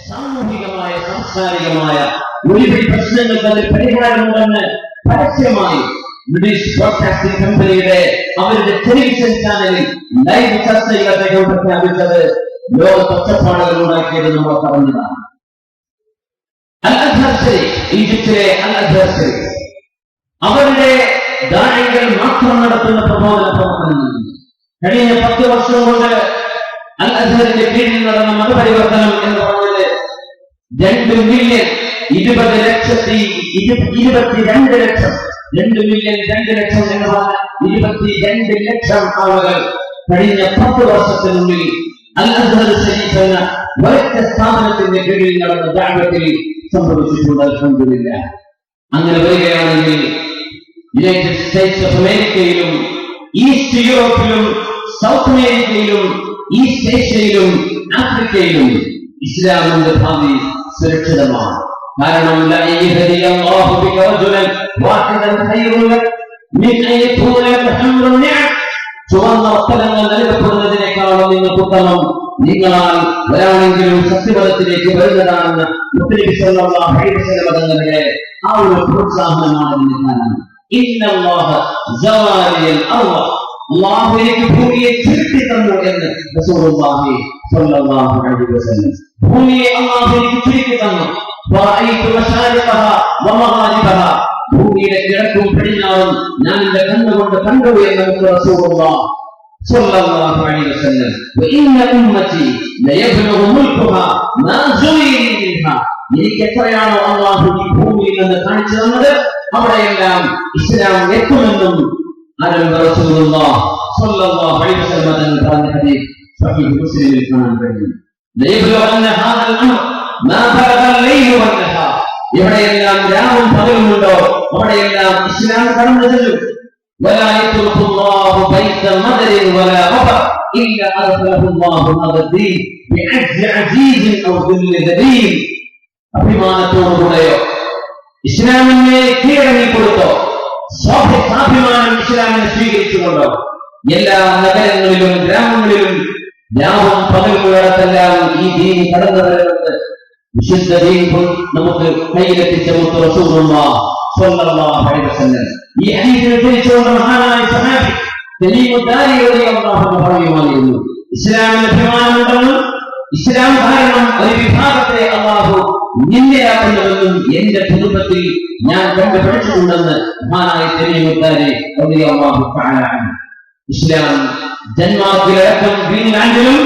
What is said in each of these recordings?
സാമൂഹികമായ സാംസ്കാരികമായ ഒരുപിടി പ്രശ്നങ്ങൾക്ക് അതിൽ പരിഹാരമുണ്ടെന്ന് പരസ്യമായി ബ്രിട്ടീഷ് ബ്രോഡ്കാസ്റ്റിംഗ് കമ്പനിയുടെ അവരുടെ ടെലിവിഷൻ ചാനലിൽ ലൈവ് ചർച്ചയിൽ അദ്ദേഹം പ്രഖ്യാപിച്ചത് ലോകത്ത് ഒച്ചപ്പാടുകൾ ഉണ്ടാക്കിയത് നമ്മൾ പറഞ്ഞതാണ്. അൽ അസ്ഹർ ശരീഫ്, ഈജിപ്തിലെ അൽ അസ്ഹർ ശരീഫ്, അവരുടെ ദാഇകൾ മാത്രം നടത്തുന്ന പ്രബോധന പ്രവർത്തനങ്ങൾ കഴിഞ്ഞ 10 വർഷം കൊണ്ട് അൽ അസ്ഹറിന്റെ കീഴിൽ നടന്ന മതപരിവർത്തനം എന്ന് പറഞ്ഞത് 2 മില്യൺ 22 ലക്ഷം 2 മില്യൺ 2 ലക്ഷം എന്ന് പറഞ്ഞ 22 ലക്ഷം ആളുകൾ കഴിഞ്ഞ 10 വർഷത്തിനുള്ളിൽ അൽ അസ്ഹർ ശരീഫ് എന്ന ഒരൊറ്റ സ്ഥാപനത്തിന്റെ കീഴിൽ നടന്ന ദഅവത്തിൽ സംഭവിച്ചിട്ടുണ്ട്. അൽഹംദുലില്ലാഹ്. അങ്ങനെ വരികയാണെങ്കിൽ യുണൈറ്റഡ് സ്റ്റേറ്റ്സ് ഓഫ് അമേരിക്കയിലും ഈസ്റ്റ് യൂറോപ്പിലും സൗത്ത് അമേരിക്കയിലും ഈസ്റ്റ് ഏഷ്യയിലും ആഫ്രിക്കയിലും ഇസ്ലാമിന്റെ ഭാവി സുരക്ഷിതമാണ്. കാരണം ചുവന്ന ഒട്ടകങ്ങൾ നൽകപ്പെടുന്നതിനേക്കാളും നിങ്ങൾക്ക് ഉത്തമം നിങ്ങളാൽ ഒരാളെങ്കിലും സത്യപദത്തിലേക്ക് വരുന്നതാണെന്ന് മുത്തനബി സല്ലല്ലാഹു അലൈഹി വസല്ലം തങ്ങളുടെ ആ ഒരു പ്രോത്സാഹനമാണ് ഇതിന് കാരണം. ഇന്നല്ലാഹ സവാരിയൽ അർള, അല്ലാഹു എനിക്ക് ഭൂമിയെ ചുരുട്ടി തന്നു എന്ന് റസൂലുള്ളാഹി സ്വല്ലല്ലാഹു അലൈഹി വസല്ലം. ഭൂമിയെ അല്ലാഹു എനിക്ക് ചുരുട്ടി തന്നു. വറഅയ്തു മശാരിഖഹ വമഗാരിബഹ, ഭൂമിയുടെ കിഴക്കും പടിഞ്ഞാറും ഞാൻ എന്റെ കണ്ണുകൊണ്ട് കണ്ടു എന്ന് റസൂലുള്ളാഹി സ്വല്ലല്ലാഹു അലൈഹി വസല്ലം. വഇന്ന ഉമ്മതി ലയബ്ലുഗു മുൽകുഹാ മാ സുയിനി മിൻഹാ, എനിക്ക് എത്രയാണോ അല്ലാഹു ഈ ഭൂമിയിൽ നിന്ന് കാണിച്ചു തന്നത് അവിടെയെല്ലാം ഇസ്ലാം എത്തുമെന്നും റസൂലുള്ളാഹി സ്വല്ലല്ലാഹു അലൈഹി വസല്ലം പറഞ്ഞ ഹദീസ് സഹീഹ് മുസ്ലിമിൽ കാണാൻ കഴിയും. ലയബ്ലുഗന്ന ഹാദൽ അംർ മാ ബലഗൽ ലൈലു വന്നഹാർ, എവിടെയെല്ലാം രാവും പകലും ഉണ്ടോ അവിടെയെല്ലാം ഇസ്ലാം കടന്നു ചെല്ലും. ولا يترك الله بيت مدر ولا غبر الا ادخله الله هذا الدين بعز عزيز او ذل ذليل. അഭിമാനത്തോടുകൂടെയോ ഇസ്ലാമിനെ കീഴടങ്ങി കൊടുത്തോ സ്വാഭിമാനം ഇസ്ലാമിനെ സ്വീകരിച്ചുകൊണ്ടോ എല്ലാ നഗരങ്ങളിലും ഗ്രാമങ്ങളിലും രാവും പകലുള്ളിടത്തെല്ലാം ഈ ദീൻ കടന്നു വരുന്നത് വിശുദ്ധ ദീൻ നമുക്ക് കയ്യിലെത്തിച്ച മുത്ത് റസൂലുള്ളാഹി സ്വല്ലല്ലാഹു അലൈഹി വസല്ലം. ഈ ഹദീസിനെ ഉദ്ധരിച്ചുകൊണ്ട് മഹാനായ സഹാബി തമീമുദ്ദാരി റളിയല്ലാഹു അൻഹു പറയുമായിരുന്നു, ഇസ്ലാമിന് അഭിമാനമുണ്ടെന്നും ഇസ്ലാം കാരണം ഒരു വിഭാഗത്തെ അല്ലാഹു നിന്ദയാക്കുന്നുവെന്നും എന്റെ കുടുംബത്തിൽ ഞാൻ കണ്ടുപിടിച്ചിട്ടുണ്ടെന്ന് മഹാനായ തമീമുദ്ദാരി റളിയല്ലാഹു തആല അൻഹു. ഇസ്ലാം ജന്മാക്കിലടക്കം ഗ്രീൻലാൻഡിലും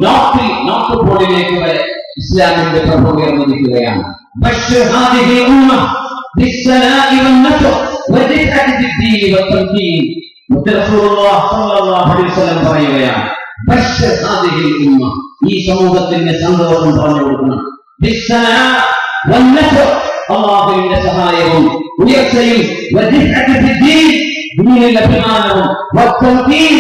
നോർത്ത് പോളിലേക്ക് വരെ ഇസ്ലാമിന്റെ പ്രഭ ഉയർന്നിരിക്കുകയാണ്. ബശ്ശിർ ഹാദിഹി ഉമ്മ ബിസ്സലാഇ വന്നസ്ർ വദിഅതി ബിദ്ദീൻ വതംകീൻ. റസൂലുള്ളാഹി സ്വല്ലല്ലാഹു അലൈഹി വസല്ലം പറയുകയാണ്, ബശ്ശിർ ഹാദിഹി ഉമ്മ, ഈ സമൂഹത്തിന്റെ സന്തോഷം പറഞ്ഞു കൊടുക്കണം. ബിസ്സലാഇ വന്നസ്ർ, അല്ലാഹുവിന്റെ സഹായവും ഉയർച്ചയും, വദിഅതി ബിദ്ദീൻ, ദീനിൽ അഭിമാനവും, വതംകീൻ,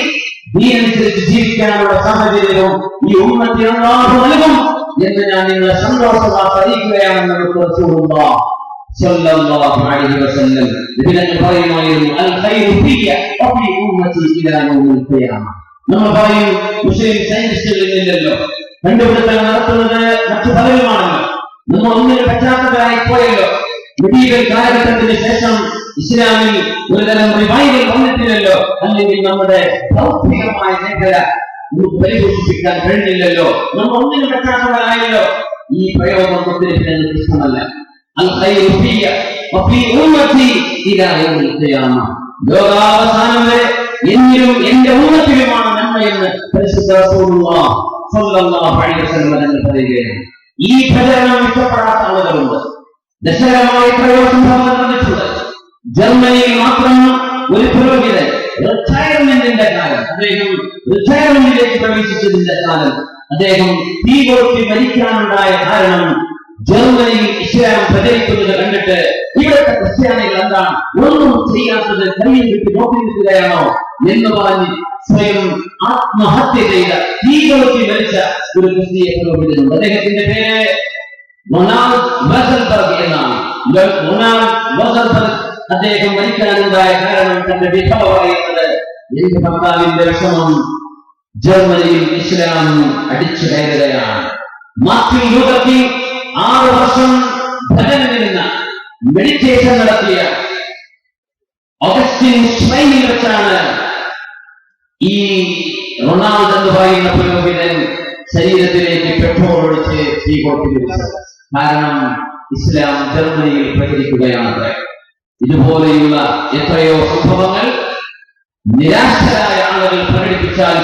ദീനനുസരിച്ച് ജീവിക്കാനുള്ള സാഹചര്യവും ഈ ഉമ്മത്തിന് അല്ലാഹു നൽകും എന്ന് ഞാൻ നിങ്ങളെ സന്തോഷവാർത്ത അറിയിക്കുകയാണെന്ന് റസൂലുള്ളാഹി സ്വല്ലല്ലാഹു അലൈഹി വസല്ലം ഇതിനെ പറയുമായിരുന്നു, അൽ ഖൈറു ഫിയ വഫി ഉമ്മതി ഇലാ യൗമിൽ ഖിയാമ. നമ്മൾ പറയും മുസ്ലിം സയന്റിസ്റ്റുകളില്ലല്ലോ, കണ്ടുപിടുത്തങ്ങൾ നടത്തുന്നത് മറ്റു പലരുമാണല്ലോ, നമ്മൾ ഒന്നിന് പറ്റാത്തവരായി പോയല്ലോ, മെഡീവൽ കാലഘട്ടത്തിന് ശേഷം ഇസ്ലാമിൽ ഒരുതരം റിവൈവൽ വന്നിട്ടില്ലല്ലോ, അല്ലെങ്കിൽ നമ്മുടെ ഭൗതികമായ മേഖല പരിപോഷിപ്പിക്കാൻ കഴിഞ്ഞില്ലല്ലോ, നമ്മൾ ഒന്നിനും പറ്റാത്തവരായല്ലോ. ഈ പ്രയോഗം ഒത്തിരി ഇഷ്ടമല്ല. അൽ ഖൈറു ഫിയ വഫി ഉമ്മതി ഇലാ യൗമിൽ ഖിയാമ, ലോകാവസാനം വരെ എന്നിലും എന്റെ ഉമ്മത്തിലുമാണ് നന്മയെന്ന് പരിശുദ്ധ റസൂലുള്ളാഹി സ്വല്ലല്ലാഹു അലൈഹി വസല്ലം പറയുകയാണ്. ഈ പ്രചരണം ഇഷ്ടപ്പെടാത്ത ആളുകളുണ്ട്. ദശകരമായ പ്രയോഗം നടന്നിട്ടുണ്ട്. ജർമ്മനിയിൽ മാത്രം ഒരു പുരോഹിതൻ റിട്ടയർമെന്റിന്റെ കാലം, അദ്ദേഹം റിട്ടയർമെന്റിലേക്ക് പ്രവേശിച്ചതിന്റെ കാലം, അദ്ദേഹം തീ കൊളുത്തി മരിക്കാനുണ്ടായ കാരണം ജർമ്മനിയിൽ ഇസ്ലാം പ്രചരിക്കുന്നത് കണ്ടിട്ട് ഇവിടുത്തെ ക്രിസ്ത്യാനികൾ എന്താണ് ഒന്നും ചെയ്യാത്തത്, കയ്യിൽ വിട്ട് നോക്കി നിൽക്കുകയാണോ എന്ന് പറഞ്ഞ് സ്വയം ആത്മഹത്യ ചെയ്ത തീ കൊളുത്തി മരിച്ച ഒരു ക്രിസ്തീയ പുരോഹിതനുണ്ട്. അദ്ദേഹത്തിന്റെ പേര് റൊണാൾഡ് വെസൽബർഗ് എന്നാണ്. റൊണാൾഡ് വെസൽബർഗ് അദ്ദേഹം മരിക്കാനുണ്ടായ കാരണം തന്റെ വിധവ പറയുന്നത്, എന്റെ ഭർത്താവിന്റെ വിഷമം ജർമ്മനിയിൽ ഇസ്ലാം അടിച്ചു കയറുകയാണ്. മാർട്ടിൻ ലൂതർ കിംഗ് 6 വർഷം ഭജനമിരുന്ന മെഡിറ്റേഷൻ നടത്തിയ ഓഗസ്റ്റിൻ ഷ്വൈനിൽ വെച്ചാണ് ഈ റൊണാൾഡ് എന്ന് പറയുന്ന പുരോഹിതൻ ശരീരത്തിലേക്ക് പെട്രോൾ ഒഴിച്ച് തീ കൊടുത്തിരുന്നത്. കാരണം ഇസ്ലാം ജർമ്മനിയിൽ പ്രചരിക്കുകയാണ്. ഇതുപോലെയുള്ള എത്രയോ സംഭവങ്ങൾ നിരാശരായ ആളുകൾ പ്രകടിപ്പിച്ചാൽ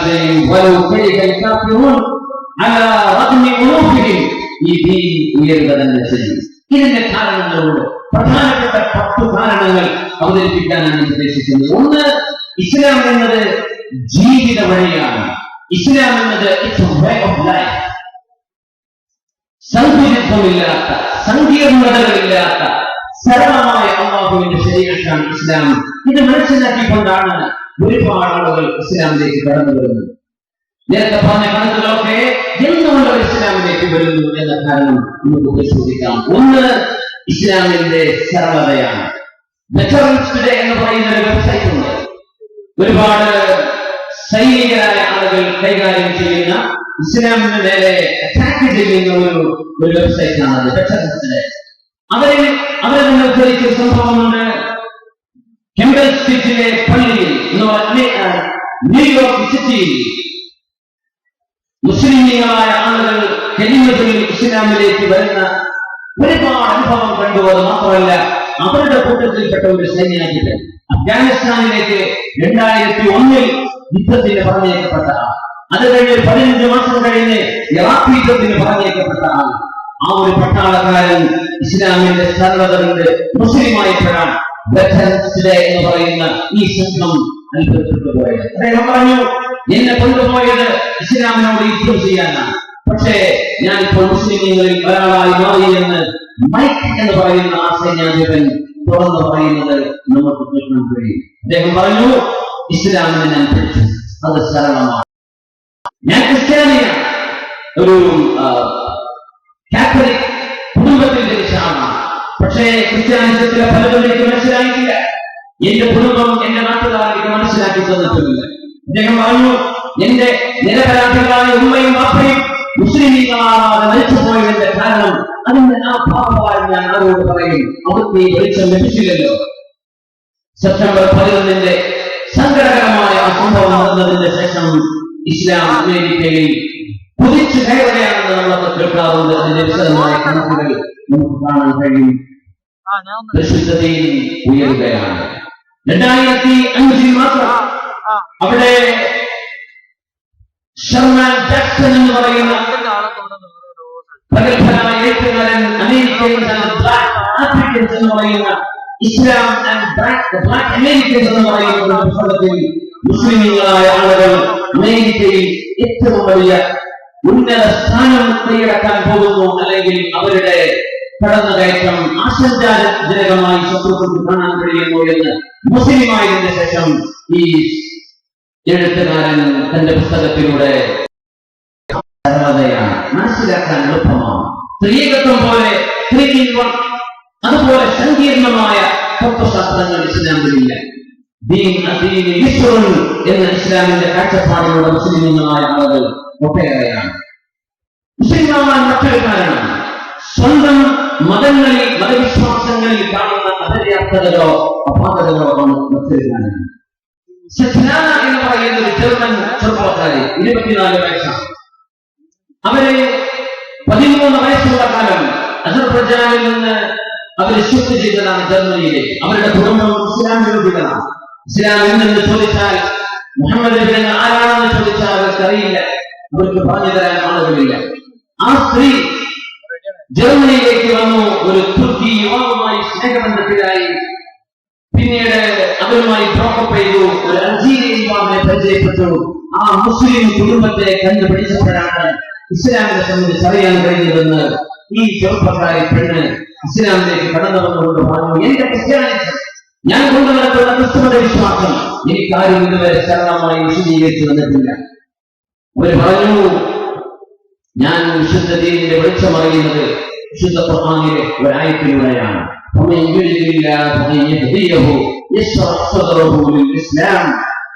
ഈ ദീൻ ഉയരുക തന്നെ ചെയ്യും. ഇതിന്റെ കാരണങ്ങളുണ്ട്. പ്രധാനപ്പെട്ട 10 കാരണങ്ങൾ അവതരിപ്പിക്കാനാണ് ഉദ്ദേശിക്കുന്നത്. ഒന്ന്, ഇസ്ലാം എന്നത് ജീവിത വഴിയാണ്. ഇസ്ലാം എന്നത് it's a way of life. സങ്കുചിത്വമില്ലാത്ത, സങ്കീർണതകളില്ലാത്ത സരളമായ അല്ലാഹുവിന്റെ ശരീഅത്താണ് ഇസ്ലാം. ഇത് മനസ്സിലാക്കിക്കൊണ്ടാണ് ഒരുപാട് ആളുകൾ ഇസ്ലാമിലേക്ക് കടന്നു വരുന്നത്. നേരത്തെ പറഞ്ഞ കണക്കുകളൊക്കെ എന്നുള്ള ഇസ്ലാമിലേക്ക് വരുന്നു എന്ന കാരണം നമുക്ക് പരിശോധിക്കാം. ഒന്ന്, ഇസ്ലാമിന്റെ സരളതയാണ്. വെറ്ററൻസ് ടുഡേ എന്ന് പറയുന്ന ഒരു വെബ്സൈറ്റ് ഉണ്ട്. ഒരുപാട് സൈനികരായ ആളുകൾ കൈകാര്യം ചെയ്യുന്ന, ഇസ്ലാമിന് നേരെ അറ്റാക്ക് ചെയ്യുന്ന ഒരു വെബ്സൈറ്റ് ആണ് വെറ്ററൻസ് ടുഡേ. അവരെ തന്നെ ഉദ്ധരിച്ച സംഭവമുണ്ട്. കെമ്പൽ സ്ട്രീറ്റിലെ പള്ളിയിൽ ന്യൂയോർക്ക് സിറ്റിയിൽ മുസ്ലിങ്ങളായ ആളുകൾ കലിമത്തുൽ ഇസ്ലാമിലേക്ക് വരുന്ന ഒരുപാട് അനുഭവം കണ്ടു. അത് മാത്രമല്ല, അവരുടെ കൂട്ടത്തിൽപ്പെട്ട ഒരു സൈന്യാധിപൻ അഫ്ഗാനിസ്ഥാനിലേക്ക് 2001 യുദ്ധത്തിന് പറഞ്ഞേക്കപ്പെട്ട ആൾ, അത് കഴിഞ്ഞ് 15 മാസം കഴിഞ്ഞ് ഇറാഖ് യുദ്ധത്തിന് പറഞ്ഞേക്കപ്പെട്ട ആൾ, ആ ഒരു പട്ടാളക്കാരൻ ഇസ്ലാമിന്റെ സർവ്വതകൊണ്ട് മുസ്ലിമായിപ്പെടാൻ വെറ്ററൻസ് ഡേ എന്ന് പറയുന്ന ഈ സംഘം അത്ഭുതപ്പെട്ടു പോയത്. അദ്ദേഹം പറഞ്ഞു, എന്നെ കൊണ്ടുപോയത് ഇസ്ലാമിനോട് യുദ്ധം ചെയ്യാനാണ്, പക്ഷേ ഞാനിപ്പോൾ മുസ്ലിങ്ങളിൽ ഒരാളായി മാറിയെന്ന് മൈക്ക് എന്ന് പറയുന്ന ആ സൈന്യാധിപൻ തുറന്നു പറയുന്നത് നമുക്ക് കേൾക്കാൻ കഴിയും. അദ്ദേഹം പറഞ്ഞു, ഇസ്ലാമിനെ ഞാൻ പഠിച്ചു, അത് സരളമാണ്. ഞാൻ ക്രിസ്ത്യാനിയാണ്, ഒരു കാത്തലിക് കുടുംബത്തിൽ ജനിച്ച ആളാണ്, പക്ഷേ ക്രിസ്ത്യാനിസത്തിലെ പലതും എനിക്ക് മനസ്സിലായിട്ടില്ല. എന്റെ കുടുംബം, എന്റെ നാട്ടുകാർ എനിക്ക് മനസ്സിലാക്കി തന്നിട്ടുമില്ല. അദ്ദേഹം പറഞ്ഞു, എന്റെ നിരപരാധികളായ ഉമ്മയും വാപ്പയും മുസ്ലിമീങ്ങളാവാതെ മരിച്ചുപോയതിന്റെ കാരണം അതിന്റെ ആ പാപമായി ഞാൻ ആരോട് പറയും, അവർക്ക് ഈ വെളിച്ചം ലഭിച്ചില്ലല്ലോ. സെപ്റ്റംബർ 11 സങ്കടകരമായ ആ സംഭവം നടന്നതിന് ശേഷം ഇസ്ലാം അമേരിക്കയിൽ കുതിച്ചു കയറുകയാണെന്ന് നമ്മളൊക്കെ കേൾക്കാറുണ്ട്. അതിന്റെ വിശദമായ കണക്കുകൾ നമുക്ക് കാണാൻ കഴിയും. പരിശുദ്ധതയിൽ ഉയരുകയാണ്. 2005 മാത്രം അവിടെ ഷർമാൻ ജാക്സൺ എന്ന് പറയുന്ന പ്രഗത്ഭനായ എഴുത്തുകാരൻ, അമേരിക്കയിൽ ബ്ലാക്ക് ആഫ്രിക്കൻസ് എന്ന് പറയുന്ന ഇസ്ലാം ആൻഡ് ബ്ലാക്ക് അമേരിക്കൻസ് എന്ന് പറയുന്ന ഒരു പുസ്തകത്തിൽ മുസ്ലിങ്ങളായ ആളുകൾ അമേരിക്കയിൽ ഏറ്റവും വലിയ ഉന്നത സ്ഥാനം കൈയടക്കാൻ പോകുന്നു, അല്ലെങ്കിൽ അവരുടെ കടന്നുകയറ്റം ആശങ്കാജനകമായി ശത്രുക്കൾക്ക് കാണാൻ കഴിയുന്നു എന്ന് മുസ്ലിമായതിനു ശേഷം ഈ എഴുത്തുകാരൻ തന്റെ പുസ്തകത്തിലൂടെ സരളതയാണ്, മനസ്സിലാക്കാൻ എളുപ്പമാണ്. സ്ത്രീകത്വം പോലെ, അതുപോലെ സങ്കീർണമായ തത്വശാസ്ത്രങ്ങൾ ഇസ്ലാമിലില്ല. എന്ന ഇസ്ലാമിന്റെ കാഴ്ചപ്പാടിലൂടെ മുസ്ലിങ്ങളായ ആളുകൾ ഒട്ടേറെയാണ്. മുസ്ലിമാവാൻ മറ്റൊരു കാരണം സ്വന്തം മതങ്ങളിൽ, മതവിശ്വാസങ്ങളിൽ കാണുന്ന അപര്യാപ്തതകളോ അപാകതകളോ ആണ് മറ്റൊരു കാരണം. സജ്നാന എന്ന് പറയുന്ന ഒരു ജർമ്മൻ ചെറുപ്പക്കാരി, 24 വയസ്സാണ്. അവര് 13 വയസ്സുള്ള കാലം അസർബൈജാനിൽ നിന്ന് അവർ ഷിഫ്റ്റ് ചെയ്തതാണ് ജർമ്മനിയിലേക്ക്. അവരുടെ കുടുംബം ഇസ്ലാം വിരോധികളാണ്. ഇസ്ലാം എന്തെന്ന് ചോദിച്ചാൽ, മുഹമ്മദ് നബി ആരാണെന്ന് ചോദിച്ചാൽ അവർക്കറിയില്ല, അവർക്ക് പറഞ്ഞു തരാൻ ആളുകളില്ല. ആ സ്ത്രീ ജർമ്മനിയിലേക്ക് വന്നു, ഒരു തുർക്കി യുവാവുമായി സ്നേഹബന്ധത്തിലായി. പിന്നീട് അവരുമായി ബ്രോക്കപ്പ് ചെയ്തു, ഒരു അൾജീരിയൻ യുവാവിനെ പരിചയപ്പെട്ടു. ആ മുസ്ലിം കുടുംബത്തെ കണ്ടുപിടിച്ചപ്പോഴാണ് ഇസ്ലാമിനെ സംബന്ധിച്ച് അറിയാൻ കഴിഞ്ഞതെന്ന് ഈ ചെറുപ്പക്കാരി പെണ്ണ് ഇസ്ലാമിലേക്ക് കടന്നു വന്നുകൊണ്ട് പറഞ്ഞു, എന്റെ ക്രിസ്ത്യാനിസം, ഞാൻ കൊണ്ടുവരപ്പെടുന്ന ക്രിസ്തുമത വിശ്വാസം എനിക്കാരും ഇതുവരെ സരളമായി വിശദീകരിച്ചു വന്നിട്ടില്ല. അവർ പറഞ്ഞു, ഞാൻ വിശുദ്ധ ദീനിന്റെ വെളിച്ചമറിയുന്നത് വിശുദ്ധ ഖുർആനിലെ ഒരായത്തിലൂടെയാണ്. ومن يرد الله أن يهديه يشرح صدره للإسلام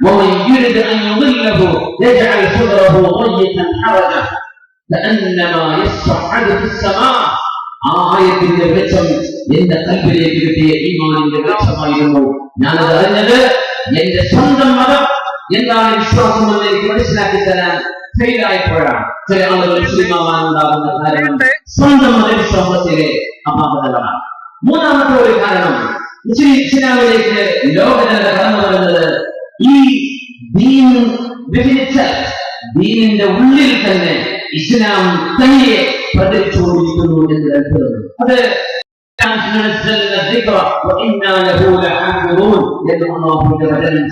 ومن يرد أن يضله يجعل صدره ضيقا حرجا كأنما يصعد في السماء ആ ആയത്തിന്റെ വെളിച്ചം എന്റെ കൽബിലേക്ക് കിട്ടിയ ഈമാനിന്റെ വെളിച്ചമായിരുന്നു. ഞാനത് അറിഞ്ഞത് എന്റെ സ്വന്തം മതം എന്താണ് വിശ്വാസം എന്ന് എനിക്ക് മനസ്സിലാക്കി തരാൻ ഫെയിലായപ്പോഴാണ്. ചില ആളുകൾ മുസ്ലിമാവാനുണ്ടാകുന്ന കാരണം സ്വന്തം മതവിശ്വാസത്തിലെ അപാകതകളാണ്. മൂന്നാമത്തെ ഒരു കാരണം ഇസ്ലാമിലേക്ക് ലോകജനത കടന്നു വരുന്നത് ഈ ദീൻ ദീനിന്റെ ഉള്ളിൽ തന്നെ ഇസ്ലാം തനിയെ പ്രചരിച്ചുകൊണ്ടിരിക്കുന്നു എന്ന് കരുതുന്നത്. അത്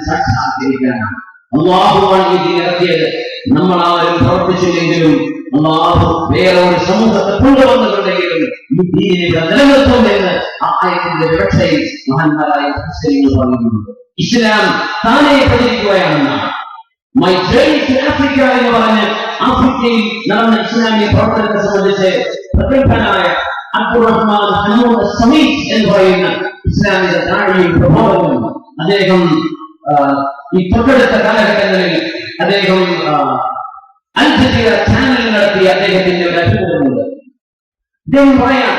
സാക്ഷാത്കരിക്കാനാണ്. അല്ലാഹുവാണ് ഈ ദീൻ ഇറക്കിയത്. നമ്മൾ ആരും പ്രവർത്തിച്ചില്ലെങ്കിലും അല്ലാഹു വേറെ ഒരു സമൂഹത്തെ കൊണ്ടുവന്നിട്ടുണ്ടെങ്കിലും ഈ ദീനിനെ നിലനിർത്തും എന്ന് ആ ആയത്തിന്റെ വിവക്ഷയിൽ മഹാന്മാരായ മുസ്ലിങ്ങൾ പറയുന്നുണ്ട്. ഇസ്ലാം താനെ പ്രചരിക്കുകയാണെന്നാണ്. മൈ ജേർണി ടു ആഫ്രിക്ക എന്ന് പറഞ്ഞ് ആഫ്രിക്കയിൽ നടന്ന ഇസ്ലാമിക പ്രവർത്തനത്തെ സംബന്ധിച്ച് പ്രഗത്ഭനായ അബ്ദുറഹ്മാൻ ഹമൂദ് സമീദ് എന്ന് പറയുന്ന ഇസ്ലാമിക ദാഴിയും പ്രബോധകനും അദ്ദേഹം ഈ തൊട്ടടുത്ത കാലഘട്ടങ്ങളിൽ അദ്ദേഹം അൽ ജസീറ ചാനൽ നടത്തിയ അദ്ദേഹത്തിന്റെ ഒരു അഭിമുഖമുണ്ട്. അദ്ദേഹം പറയാം,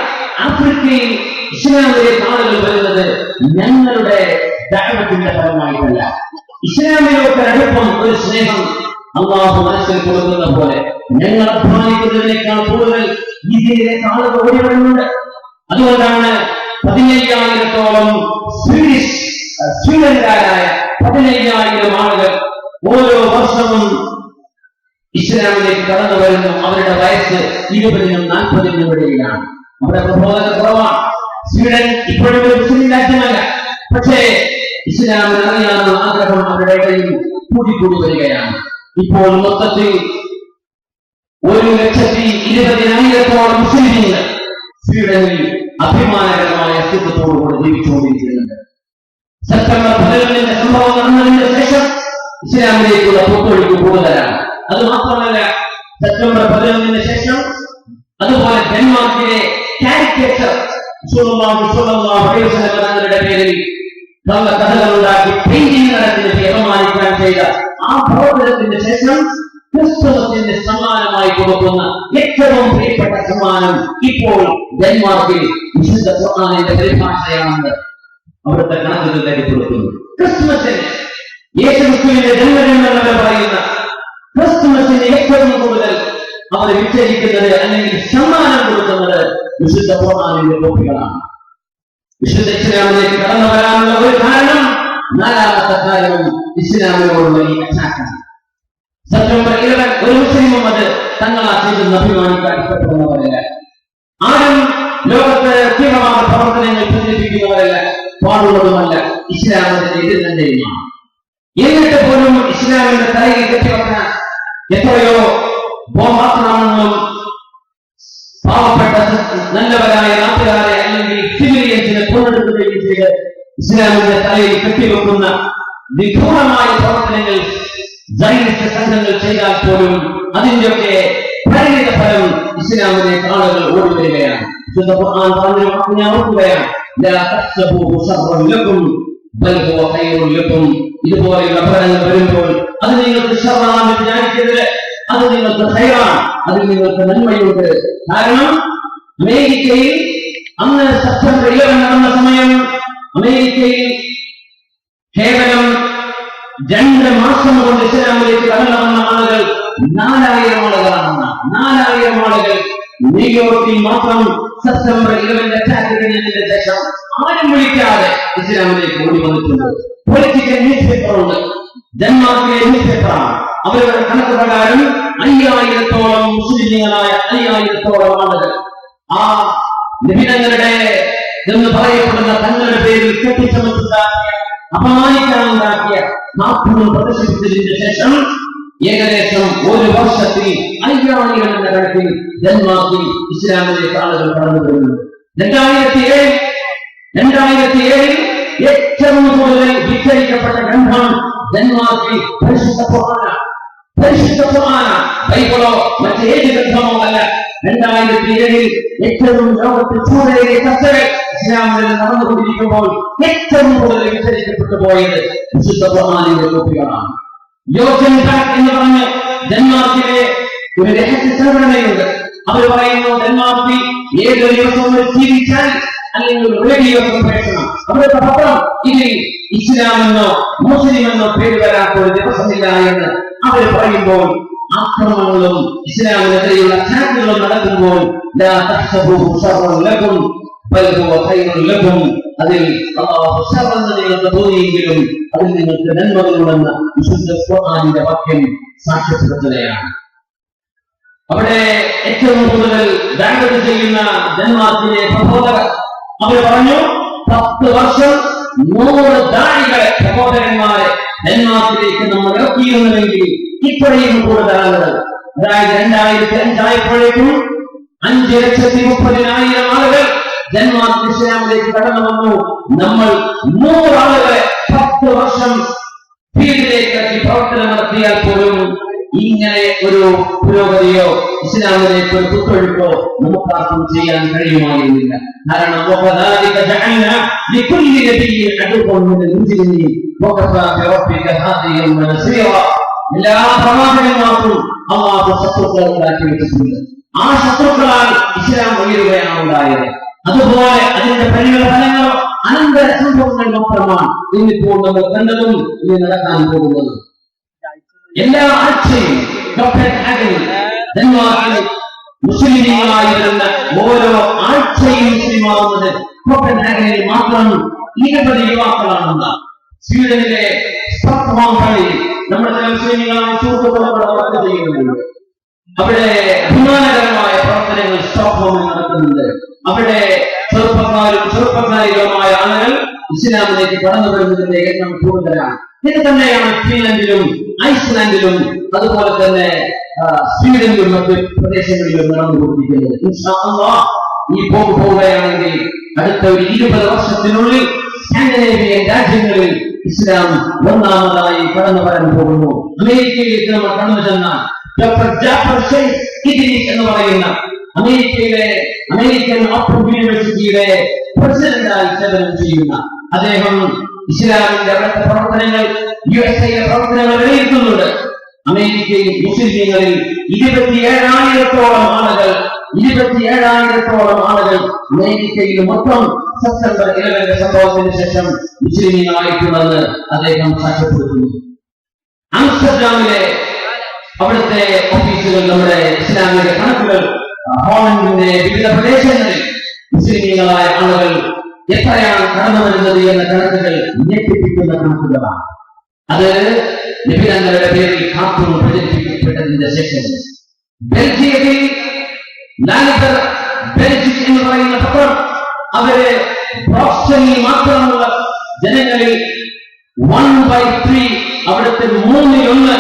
ആഫ്രിക്കയിൽ ഇസ്ലാമിലേക്ക് ആളുകൾ വരുന്നത് ഞങ്ങളുടെ ദഅവത്തിന്റെ ഫലമായിട്ടല്ല. ഇസ്ലാമിലേക്ക് അടുപ്പം ഒരു സ്നേഹം അല്ലാഹു മനസ്സിൽ കൊടുക്കുന്ന പോലെ ഞങ്ങൾ അധ്വാനിക്കുന്നതിനേക്കാൾ കൂടുതൽ ഇതിലേക്ക് ആളുകൾ ഓടി വരുന്നുണ്ട്. അതുകൊണ്ടാണ് 15,000-ഓളം സ്വീഡൻകാരായ 15,000 ആളുകൾ ഓരോ വർഷവും ഇസ്ലാമിലേക്ക് കടന്നു വരുന്നു. അവരുടെ വയസ്സ് 20-നും 40-നും ഇടയിലാണ്. അവിടെ പ്രബോധന കുറവാണ്. സ്വീഡൻ ഇപ്പോഴും ഒരു മുസ്ലിം രാജ്യമല്ല, പക്ഷേ ഇസ്ലാമിന് അറിയാനുള്ള ആഗ്രഹം അവരുടെ ഇടയിൽ കൂടിക്കൂടി വരികയാണ്. ഇപ്പോൾ മൊത്തത്തിൽ 1,20,000-ഓളം മുസ്ലിങ്ങൾ സ്വീഡനിൽ അഭിമാനകരമായ അസ്തിത്വത്തോടുകൂടി ജീവിച്ചുകൊണ്ടിരിക്കുന്നുണ്ട്. സെപ്റ്റംബർ 11 സംഭവം നടന്നതിന് ശേഷം ഇസ്ലാമിലേക്കുള്ള പൊത്തൊഴുക്ക് കൂടുതലാണ്. അത് മാത്രമല്ല, സെപ്റ്റംബർ 11 ശേഷം അതുപോലെ ഡെൻമാർക്കിലെ കാരിക്കേച്ചർ തങ്ങളുടെ പേരിൽ നല്ല കഥകളുണ്ടാക്കി പെയിന്റിംഗ് നടത്തിന് അപമാനിക്കാൻ ചെയ്ത ആ പ്രവർത്തനത്തിന് ശേഷം ക്രിസ്തുമസിന് സമ്മാനമായി കൊടുക്കുന്ന ഏറ്റവും പ്രിയപ്പെട്ട സമ്മാനം ഇപ്പോൾ ഡെൻമാർക്കിൽ വിശുദ്ധ ഖുർആനിന്റെ പരിഭാഷയാണെന്ന് അവിടുത്തെ കണക്കുകൾ രേഖപ്പെടുത്തുന്നു. ക്രിസ്തുമസിന് യേശുക്രിസ്തുവിന്റെ ജന്മദിനമെന്ന് പറയുന്ന ക്രിസ്തുമസിന് ഏറ്റവും കൂടുതൽ അവർ വിച്ഛേദിക്കുന്നത് അല്ലെങ്കിൽ സമ്മാനം കൊടുക്കുന്നത് വിശുദ്ധ ഖുർആനിന്റെ കോപ്പികളാണ്. വിശുദ്ധ ഇസ്ലാമിലേക്ക് കടന്നു വരാനുള്ള ഒരു കാരണം, നാലാമത്തെ കാര്യവും ഇസ്ലാമിനോടുള്ള ഈ അറ്റാക്കാണ്. സെപ്റ്റംബർ 11 ഒരു മുസ്ലിമും അത് തങ്ങളാക്കിയതെന്ന് അഭിമാനിക്കാൻ ഇഷ്ടപ്പെടുന്നവരല്ല. ആരും ലോകത്ത് തീവ്രവാദ പ്രവർത്തനങ്ങൾ പ്രചരിപ്പിക്കുന്നവരല്ല, പാടുള്ളതുമല്ല. ഇസ്ലാമിന്റെ എതിർ തന്നെയുമാണ്. എന്നിട്ട് പോലും ഇസ്ലാമിന്റെ തലയിൽ കെട്ടിവെക്കാൻ എത്രയോ ബോംബാക്രമണങ്ങളും പാവപ്പെട്ട നല്ലവരായ നാട്ടുകാരെ അല്ലെങ്കിൽ സിവിലിയൻസിനെ കൊണ്ടെടുക്കുകയും ചെയ്ത് ഇസ്ലാമിന്റെ തലയിൽ കെട്ടിവെക്കുന്ന വിദൂരമായ പ്രവർത്തനങ്ങൾ സൈനിക സംഘങ്ങൾ ചെയ്താൽ പോലും അതിന്റെയൊക്കെ പരിണിത ഫലം ഇസ്ലാമിലേക്ക് ആളുകൾ ഓടിവരികയാണ്. വിശുദ്ധ ഖുർആൻ പറഞ്ഞു ഞാൻ ഓർക്കുകയാണ്, ഇതുപോലെയുള്ള ഫലങ്ങൾ വരുമ്പോൾ അത് നിങ്ങൾക്ക് ശർറാണെന്ന് വിചാരിക്കരുത്, അത് നിങ്ങൾക്ക് ഖൈറാണ്, അതിൽ നിങ്ങൾക്ക് നന്മയുണ്ട്. കാരണം അമേരിക്കയിൽ അന്ന് സെപ്റ്റംബർ 11 നടന്ന സമയം അമേരിക്കയിൽ കേവലം 2 മാസം കൊണ്ട് ഇസ്ലാമിലേക്ക് കടന്നു വന്ന ആളുകൾ 4,000 ആളുകളാണെന്ന്. 4,000 ആളുകൾ ന്യൂയോർക്കിൽ മാത്രം സെപ്റ്റംബർ 11 അറ്റാക്ക് കഴിഞ്ഞതിന് ശേഷം ആരും വിളിക്കാതെ ഇസ്ലാമിലേക്ക് ഓടി വന്നിട്ടുണ്ട്. പൊളിറ്റിക്കൽ ന്യൂസ് പേപ്പറുണ്ട്, ഡെൻമാർക്കിലെ ന്യൂസ് പേപ്പറാണ്. അവരുടെ കണക്ക് പ്രകാരം 5,000-ഓളം മുസ്ലിങ്ങളായ 5,000-ഓളം ആളുകൾ ആ നിബിധങ്ങളുടെ എന്ന് പറയപ്പെടുന്ന തങ്ങളുടെ പേരിൽ കെട്ടിച്ചമച്ചുണ്ടാക്കിയ അപമാനിക്കാനുണ്ടാക്കിയ നാട്ടുകൾ പ്രദർശിപ്പിച്ചതിന് ശേഷം ഏകദേശം ഒരു വർഷത്തിൽ 5,000 എന്ന കണക്കിൽ ഡെൻമാർക്കിൽ ഇസ്ലാമിലേക്ക് ആളുകൾ കടന്നു വരുന്നുണ്ട്. 2007 ഏറ്റവും കൂടുതൽ വിച്ഛേദിക്കപ്പെട്ട ഗ്രന്ഥം ഡെൻമാർക്കിൽ പരിശുദ്ധ ഖുർആനാണ്. ബൈബിളോ മറ്റേത് ഗ്രന്ഥമോ അല്ല. 2007 ഏറ്റവും ലോകത്തിൽ ചൂടേറിയ ചർച്ചകൾ ഇസ്ലാമിൽ നടന്നുകൊണ്ടിരിക്കുമ്പോൾ ഏറ്റവും കൂടുതൽ വിച്ഛേദിക്കപ്പെട്ടു പോയത് വിശുദ്ധ ഖുർആനിന്റെ കോപ്പികളാണ്. യോജൻബാക്ക് എന്ന് പറഞ്ഞ് ഡെൻമാർക്കിലെ ഒരു രഹസ്യ സംഘടനയുണ്ട്. അവർ പറയുന്നു ഡെൻമാർക്കിൽ ഏതൊരു ദിവസവും ജീവിച്ചാൽ അല്ലെങ്കിൽ റേഡിയോ സംപ്രേഷണം അവരുടെ പത്രം ഇതിൽ ഇസ്ലാമെന്നോ മുസ്ലിമെന്നോ പേര് വരാത്ത ഒരു ദിവസമില്ല എന്ന് അവർ പറയുമ്പോൾ ആക്രമണങ്ങളും ഇസ്ലാമിനെതിരെയുള്ള അറ്റാക്കുകളും നടക്കുമ്പോൾ അതിൽ നിങ്ങൾക്ക് തോന്നിയെങ്കിലും അതിൽ നിങ്ങൾക്ക് നന്മകളുണ്ടെന്ന വിശുദ്ധ ഖുർആനിന്റെ വാക്യം സാക്ഷ്യപ്പെടുത്തുകയാണ്. അവിടെ ഏറ്റവും കൂടുതൽ ദഅവത്ത് ചെയ്യുന്ന ഡെൻമാർക്കിലെ പ്രബോധകർ അവർ പറഞ്ഞു 10 വർഷം 100 ദാഇകളെ പ്രബോധകന്മാരെ ഡെൻമാർക്കിലേക്ക് നമ്മൾ ഇറക്കിയിരുന്നുവെങ്കിൽ ഇപ്പോഴേയും കൂടുതൽ ആളുകൾ, അതായത് 2005 ആയപ്പോഴേക്കും 5,30,000 ആളുകൾ ഡെൻമാർക്ക് ഇസ്ലാമിലേക്ക് കടന്നു വന്നു. നമ്മൾ 100 ആളുകളെ 10 വർഷം ഫീൽഡിലേക്ക് ഇറക്കി പ്രവർത്തനം നടത്തിയാൽ പോലും ഇങ്ങനെ ഒരു പുരോഗതിയോ ഇസ്ലാമിലേക്ക് ഒരു കുത്തൊഴുക്കോ നമുക്കാർക്കും ചെയ്യാൻ കഴിയുമായിരുന്നില്ല. കാരണം എല്ലാ പ്രവാചകന്മാർക്കും അല്ലാഹു ശത്രുക്കളെ ഉണ്ടാക്കി വെച്ചിട്ടുണ്ട്. ആ ശത്രുക്കളാൽ ഇസ്ലാം ഉയരുകയാണ് ഉണ്ടായത്. അതുപോലെ അതിന്റെ പരിണതഫലങ്ങളോ അനന്തര സംഭവങ്ങൾ മാത്രമാണ് ഇന്നിപ്പോൾ നമ്മൾ കണ്ടതും ഇനി നടക്കാൻ പോകുന്നതും. എല്ലാ ആഴ്ചയും മുസ്ലിങ്ങളായി വരുന്ന ഓരോ ആഴ്ചയും മുസ്ലിമാവുന്നത് കോപ്പൻഹാഗനിൽ മാത്രം 20 യുവാക്കളാണ്. സ്വീഡനിലെ സ്റ്റോക്ക്ഹോമിൽ നമ്മുടെ മുസ്ലിങ്ങളായ സുഹൃത്തുക്കളോട് വർക്ക് ചെയ്യുന്നുണ്ട്. അവിടെ അഭിമാനകരമായ പ്രവർത്തനങ്ങൾ സ്റ്റോക്ക്ഹോമിൽ നടക്കുന്നുണ്ട്. അവിടെ ചെറുപ്പക്കാരികളുമായ ആളുകൾ ഇസ്ലാമിലേക്ക് കടന്നു വരുന്നതിന്റെ എണ്ണം കൂടുതലാണ്. ഇത് തന്നെയാണ് ഫിൻലൻഡിലും ഐസ്ലാൻഡിലും അതുപോലെ തന്നെ സ്വീഡനിലും മറ്റ് പ്രദേശങ്ങളിലും നടന്നുകൊണ്ടിരിക്കുന്നത്. ഇൻഷാ അല്ലാഹ് ഈ പോവുകയാണെങ്കിൽ അടുത്ത ഒരു 20 വർഷത്തിനുള്ളിൽ സ്കാൻഡിനേവിയൻ രാജ്യങ്ങളിൽ ഇസ്ലാം ഒന്നാമതായി കടന്നു വരാൻ പോകുന്നു. അമേരിക്കയിലേക്ക് നമ്മൾ കടന്നു ചെന്നാൽ ഡോക്ടർ ജാഫർ ഷെയ്ഖ് ഇദ്രീസ് എന്ന് പറയുന്ന അമേരിക്കയിലെ അമേരിക്കൻ ഓപ്പൺ യൂണിവേഴ്സിറ്റിയുടെ പ്രസിഡന്റായി സേവനം ചെയ്യുന്ന അദ്ദേഹം ഇസ്ലാമിന്റെ അവിടുത്തെ പ്രവർത്തനങ്ങൾ USA പ്രവർത്തനങ്ങൾ വിലയിരുത്തുന്നുണ്ട്. അമേരിക്കയിൽ മുസ്ലിങ്ങളിൽ 27,000-ഓളം ആളുകൾ അമേരിക്കയിൽ മൊത്തം സെപ്റ്റംബർ 11 സംഭവത്തിന് ശേഷം മുസ്ലിങ്ങളായിട്ടുണ്ടെന്ന് അദ്ദേഹം സാക്ഷ്യപ്പെടുത്തുന്നു. ആംസ്റ്റർഡാമിലെ അവിടുത്തെ ഓഫീസുകൾ നമ്മുടെ ഇസ്ലാമിക കണക്കുകൾ ഹോളണ്ടിന്റെ വിവിധ പ്രദേശങ്ങളിൽ മുസ്ലിങ്ങളായ ആളുകൾ എത്രയാണ് കടന്നു വരുന്നത് എന്ന കണക്കുകൾ ഞെട്ടിപ്പിക്കുന്ന കണക്കുകളാണ്. അത് നബിതങ്ങളുടെ പേരിൽ കാത്തും പ്രചരിപ്പിക്കപ്പെട്ടതിന്റെ ശേഷം ബെൽജിയത്തിൽ ബെൽജിക് എന്ന് പറയുന്ന പത്രം അവര് ബ്രോക്സ്റ്റണിൽ മാത്രമുള്ള ജനങ്ങളിൽ 1/3 അവിടുത്തെ 1/3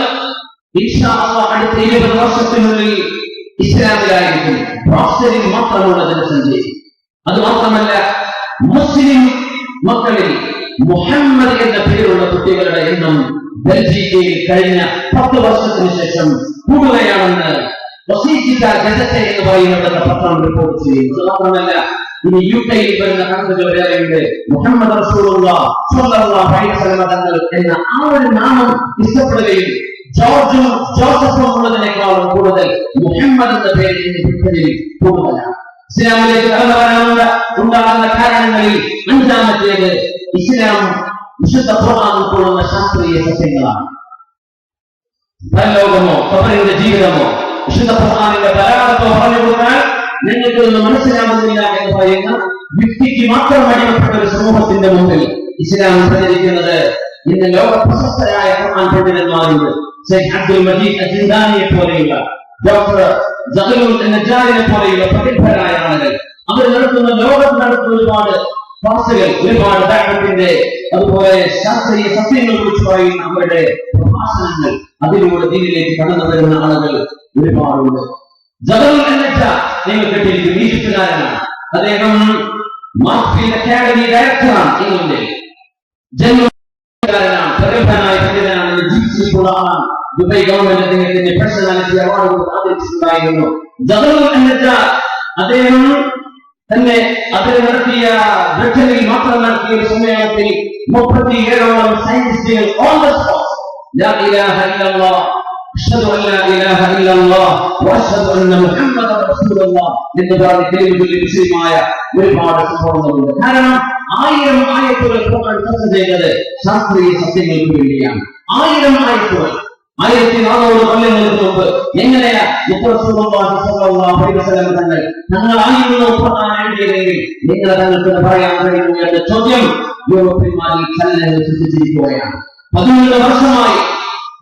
ഇൻഷാ അല്ലാഹ് അടുത്ത 20 വർഷത്തിനുള്ളിൽ ഇസ്ലാമിലായിരിക്കും. ബ്രോക്സ്റ്റണിൽ മാത്രമുള്ള ജനസംഖ്യ. അത് മാത്രമല്ല മുസ്ലിം മക്കളിൽ മുഹമ്മദ് എന്ന പേരുള്ള കുട്ടികളുടെ എണ്ണം ബെൽജിയയിൽ കഴിഞ്ഞ 10 വർഷത്തിന് ശേഷം കൂടുകയാണെന്ന് എന്ന് പറയുന്ന പത്രം റിപ്പോർട്ട് ചെയ്യുന്നു. മാത്രമല്ല ഇനി UK-യിൽ വരുന്ന കണക്കുകൾ വേറെയുണ്ട്. മുഹമ്മദ് റസൂലുള്ളാഹി സ്വല്ലല്ലാഹു അലൈഹി വസല്ലം തങ്ങൾ എന്ന ആ ഒരു നാമം ഇഷ്ടപ്പെടുകയും ജോർജും ജോസഫും ഉള്ളതിനേക്കാളും കൂടുതൽ മുഹമ്മദ് എന്ന പേരിൽ കൂടുതലാണ്. ഇസ്ലാമിലേക്ക് കടന്നു വരാനുള്ള ഉണ്ടാകുന്ന കാരണങ്ങളിൽ 5-ാമത്തേത് ഇസ്ലാം വിശുദ്ധ ഖുർആൻ ഉൾക്കൊള്ളുന്ന ശാസ്ത്രീയ സത്യങ്ങളാണ്. പരലോകമോ ഖബറിന്റെ ജീവിതമോ വിശുദ്ധ ഖുർആനിന്റെ ബലാഗത്തോ പറഞ്ഞു കൊടുത്താൽ നിങ്ങൾക്ക് ഒന്നും മനസ്സിലാകുന്നില്ല എന്ന് പറയുന്ന യുക്തിക്ക് മാത്രം അടിമപ്പെട്ട ഒരു സമൂഹത്തിന്റെ മുമ്പിൽ ഇസ്ലാം പ്രചരിക്കുന്നത് ഇന്ന് ലോക പ്രശസ്തരായ ഖുർആൻ പണ്ഡിതന്മാരുണ്ട്. ഷെയ്ഖ് അബ്ദുൽ മജീദ് അസിന്ദാനിയെ പോലെയുള്ള ഡോക്ടർ ജഹലുൽ നജാരിനെ പോലെയുള്ള പ്രഗത്ഭരായ ആളുകൾ അവർ നടത്തുന്ന ലോകത്ത് നടത്തുന്ന ഒരുപാട് ക്ലാസുകൾ, ഒരുപാട് ദഅവത്തിന്റെ അതുപോലെ ശാസ്ത്രീയ സത്യങ്ങളെ കുറിച്ച് പറയുന്ന അവരുടെ പ്രഭാഷണങ്ങൾ, അതിലൂടെ ദീനിലേക്ക് കടന്നു വരുന്ന ആളുകൾ ഒരുപാടുണ്ട്. ജഹലുൽ നജാർ നിങ്ങൾ കേട്ടിരിക്കും, ഈജിപ്തുകാരനാണ്. അദ്ദേഹം മാർക്സ്ഫീൽഡ് അക്കാദമി ഡയറക്ടറാണ്. ഇംഗ്ലണ്ടിൽ ജന്മകാരനാണ്, പ്രഗത്ഭനായ പണ്ഡിതനാണ്, ജീവിച്ചിട്ടുള്ള ആളാണ്. ദുബൈ ഗവൺമെന്റ് അദ്ദേഹത്തിന്റെ പേഴ്സണാലിറ്റി അവാർഡ് ആദരിച്ചിട്ടുണ്ടായിരുന്നു. ജഹലുൽ നജാർ അദ്ദേഹം തന്നെ അതിൽ നടത്തിയ ബ്രിട്ടനിൽ മാത്രം നടത്തിയ ഒരു സമ്മേളനത്തിൽ 37ഓളം സയന്റിസ്റ്റുകൾ ഓൺ ദ സ്പോട്ട് ലാ ഇലാഹ ഇല്ലല്ലാഹ് അഷ്ഹദു അല്ലാ ഇലാഹ ഇല്ലല്ലാഹ് വഅഷ്ഹദു അന്ന മുഹമ്മദൻ റസൂലുള്ളാഹ് എന്ന് പറഞ്ഞ് കലിമത്തുൽ മുസ്ലിമായ ഒരുപാട് സംഭവങ്ങളുണ്ട്. കാരണം 1000 ആയത്തുകൾ ഖുർആൻ ചർച്ച ചെയ്തത് ശാസ്ത്രീയ സത്യങ്ങൾക്ക് വേണ്ടിയാണ്. 1000 ആയത്തുകൾ 1400 കൊല്ലങ്ങൾക്ക് മുമ്പ് എങ്ങനെയാ തങ്ങളായിരുന്നു ഖുർആൻ എഴുതിയതെങ്കിൽ നിങ്ങൾ തങ്ങൾക്ക് പറയാൻ കഴിയുന്നു എന്ന ചോദ്യം യൂറോപ്യന്മാരിൽ ചലനങ്ങൾ സൃഷ്ടിച്ചിരിക്കുകയാണ്. 11 വർഷമായി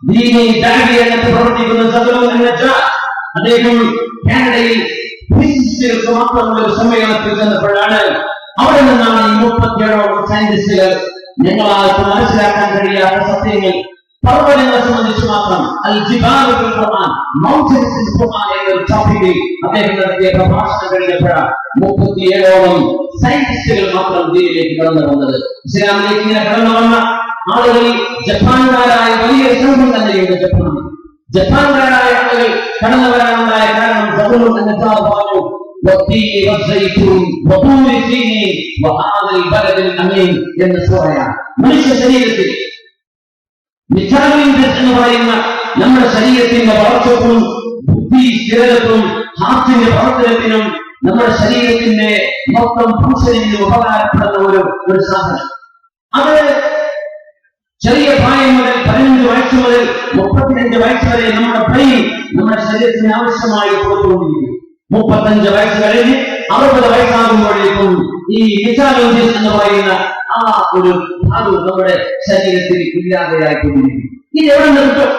ദീനി ദഅവ രംഗത്ത് പ്രവർത്തിക്കുന്ന സദറുൽ നജാത്ത് അദ്ദേഹം കാനഡയിൽ ഫിസിക്സിലേക്ക് മാത്രമുള്ള ഒരു സമ്മേളനത്തിൽ ചെന്നപ്പോഴാണ് അവിടെ നിന്നാണ് ഈ 37 സയന്റിസ്റ്റുകൾ ഞങ്ങളാർക്ക് മനസ്സിലാക്കാൻ കഴിയാത്ത സത്യങ്ങൾ പർവ്വതങ്ങളെ സംബന്ധിച്ച് മാത്രം അൽ ജിബാലു ഫിൽ ഖുർആൻ മൗണ്ടൻസ് ഇൻ ഖുർആൻ എന്ന ടോപ്പിക്കിൽ അദ്ദേഹം നടത്തിയ പ്രഭാഷണം കഴിഞ്ഞപ്പോഴാണ് 37ഓളം സയന്റിസ്റ്റുകൾ മാത്രം ദീനിലേക്ക് കടന്നു വന്നത്. ഇസ്ലാമിലേക്ക് ഇങ്ങനെ കടന്നു വന്ന ആളുകളിൽ ജപ്പാൻകാരായ വലിയ സംഘം തന്നെയുണ്ട്. ജപ്പാൻകാരായ ആളുകൾ കടന്നു വരാനുണ്ടായ കാരണം സദറുൽ നജാത്ത് പറഞ്ഞു വത്തീനി വസ്സൈതൂൻ വതൂരി സീനീൻ വഹാദൽ ബലദിൽ അമീൻ എന്ന സൂറയാണ്. മനുഷ്യ ശരീരത്തിൽ എന്ന് പറയുന്ന നമ്മുടെ ശരീരത്തിന്റെ വളർച്ചക്കും ബുദ്ധി സ്ഥിരതക്കും ഹാർട്ടിന്റെ പ്രവർത്തനത്തിനും നമ്മുടെ ശരീരത്തിന്റെ മൊത്തം ഫംഗ്ഷനിങ്ങിനും ഉപകാരപ്പെടുന്ന ഒരു സാധനം. അത് ചെറിയ പ്രായം മുതൽ 15 വയസ്സ് മുതൽ 35 വയസ്സ് വരെ നമ്മുടെ ബ്രെയിൻ നമ്മുടെ ശരീരത്തിന് ആവശ്യമായി കൊടുത്തുകൊണ്ടിരിക്കും. 35 വയസ്സ് കഴിഞ്ഞ് 60 വയസ്സാകുമ്പോഴേക്കും ഈ വിശാലോചിസ് എന്ന് പറയുന്ന ആ ഒരു ധാതു നമ്മുടെ ശരീരത്തിൽ ഇല്ലാതെയായിക്കൊണ്ടിരിക്കും. ഇത് എവിടെ നിർത്തും?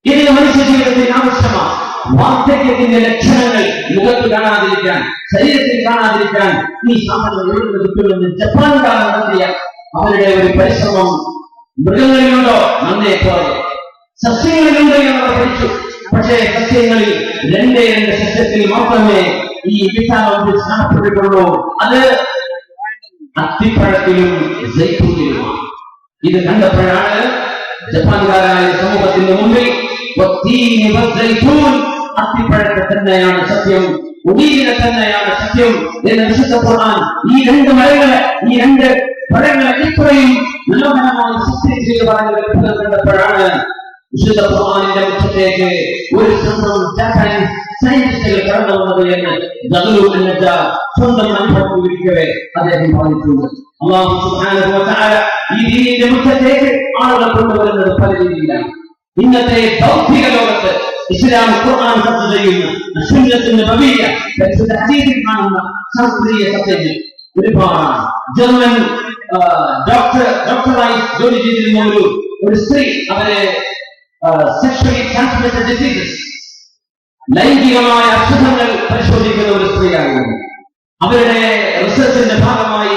ഇതിന് മനുഷ്യ ജീവിതത്തിന് ആവശ്യമാണ്. വാർദ്ധക്യത്തിന്റെ ലക്ഷണങ്ങൾ മുഖത്ത് കാണാതിരിക്കാൻ, ശരീരത്തിൽ കാണാതിരിക്കാൻ ഈ സാധനം എവിടെ നിന്ന് കിട്ടുമെന്ന് ജപ്പാൻകാർ നടത്തിയ അവരുടെ ഒരു പരിശ്രമം മൃഗങ്ങളിലുണ്ടോ നന്നേ പോലെ സസ്യങ്ങളിലുണ്ടോ എന്നവർ പഠിച്ചു. പക്ഷേ സസ്യങ്ങളിൽ 2 സസ്യത്തിൽ മാത്രമേ ഈ വിറ്റാമിൻസ് കാണപ്പെട്ടിട്ടുള്ളൂ. അത് അത്തിപ്പഴത്തിലും സൈത്തൂനിലുമാണ്. ഇത് കണ്ടപ്പോഴാണ് ജപ്പാൻകാരായ സമൂഹത്തിന്റെ മുമ്പിൽ അത്തിപ്പഴത്തെ തന്നെയാണ് സത്യം, ഒലീവിനെ തന്നെയാണ് സത്യം എന്ന് വിശ്വസിക്കപ്പെടാൻ ഈ 2 മരങ്ങളെ, ഈ 2 പഴങ്ങളെ ഇത്രയും മനോഹരമായി സത്യം ചെയ്ത് പറഞ്ഞ കണ്ടപ്പോഴാണ് വിശുദ്ധ ഖുർആനിന്റെ മുഖത്തേക്ക് ഒരു സംഭവം ജാപ്പനീസ് സയന്റിസ്റ്റുകൾ കടന്നു വന്നത് എന്ന് സദറുൽ നജാത്ത് സ്വന്തം അനുഭവത്തിലിരിക്കവേ അദ്ദേഹം പറഞ്ഞിട്ടുണ്ട്. അല്ലാഹു സുബ്ഹാനഹു വ തആല ഈ ദീനിന്റെ മുഖത്തേക്ക് ആളുകളെ കൊണ്ടുവരുന്നത് പല രീതിയിലാണ്. ഇന്നത്തെ ഭൗതിക ലോകത്ത് ഇസ്ലാം ഖുർആൻ ചർച്ച ചെയ്യുന്ന സുന്നത്തിന്റെ നബവിയ പരിശുദ്ധ ഹദീസിൽ കാണുന്ന ശാസ്ത്രീയ സത്യങ്ങൾ ഒരുപാടാണ്. ജർമ്മൻ ഡോക്ടറായി ജോലി ചെയ്തിരുന്ന ഒരു സ്ത്രീ, അവരെ സെക്ഷലി ട്രാൻസ്മിറ്റഡ് ഡിസീസസ്, ലൈംഗികമായ അസുഖങ്ങൾ പരിശോധിക്കുന്ന ഒരു സ്ത്രീയായിരുന്നു. അവരുടെ റിസർച്ചിന്റെ ഭാഗമായി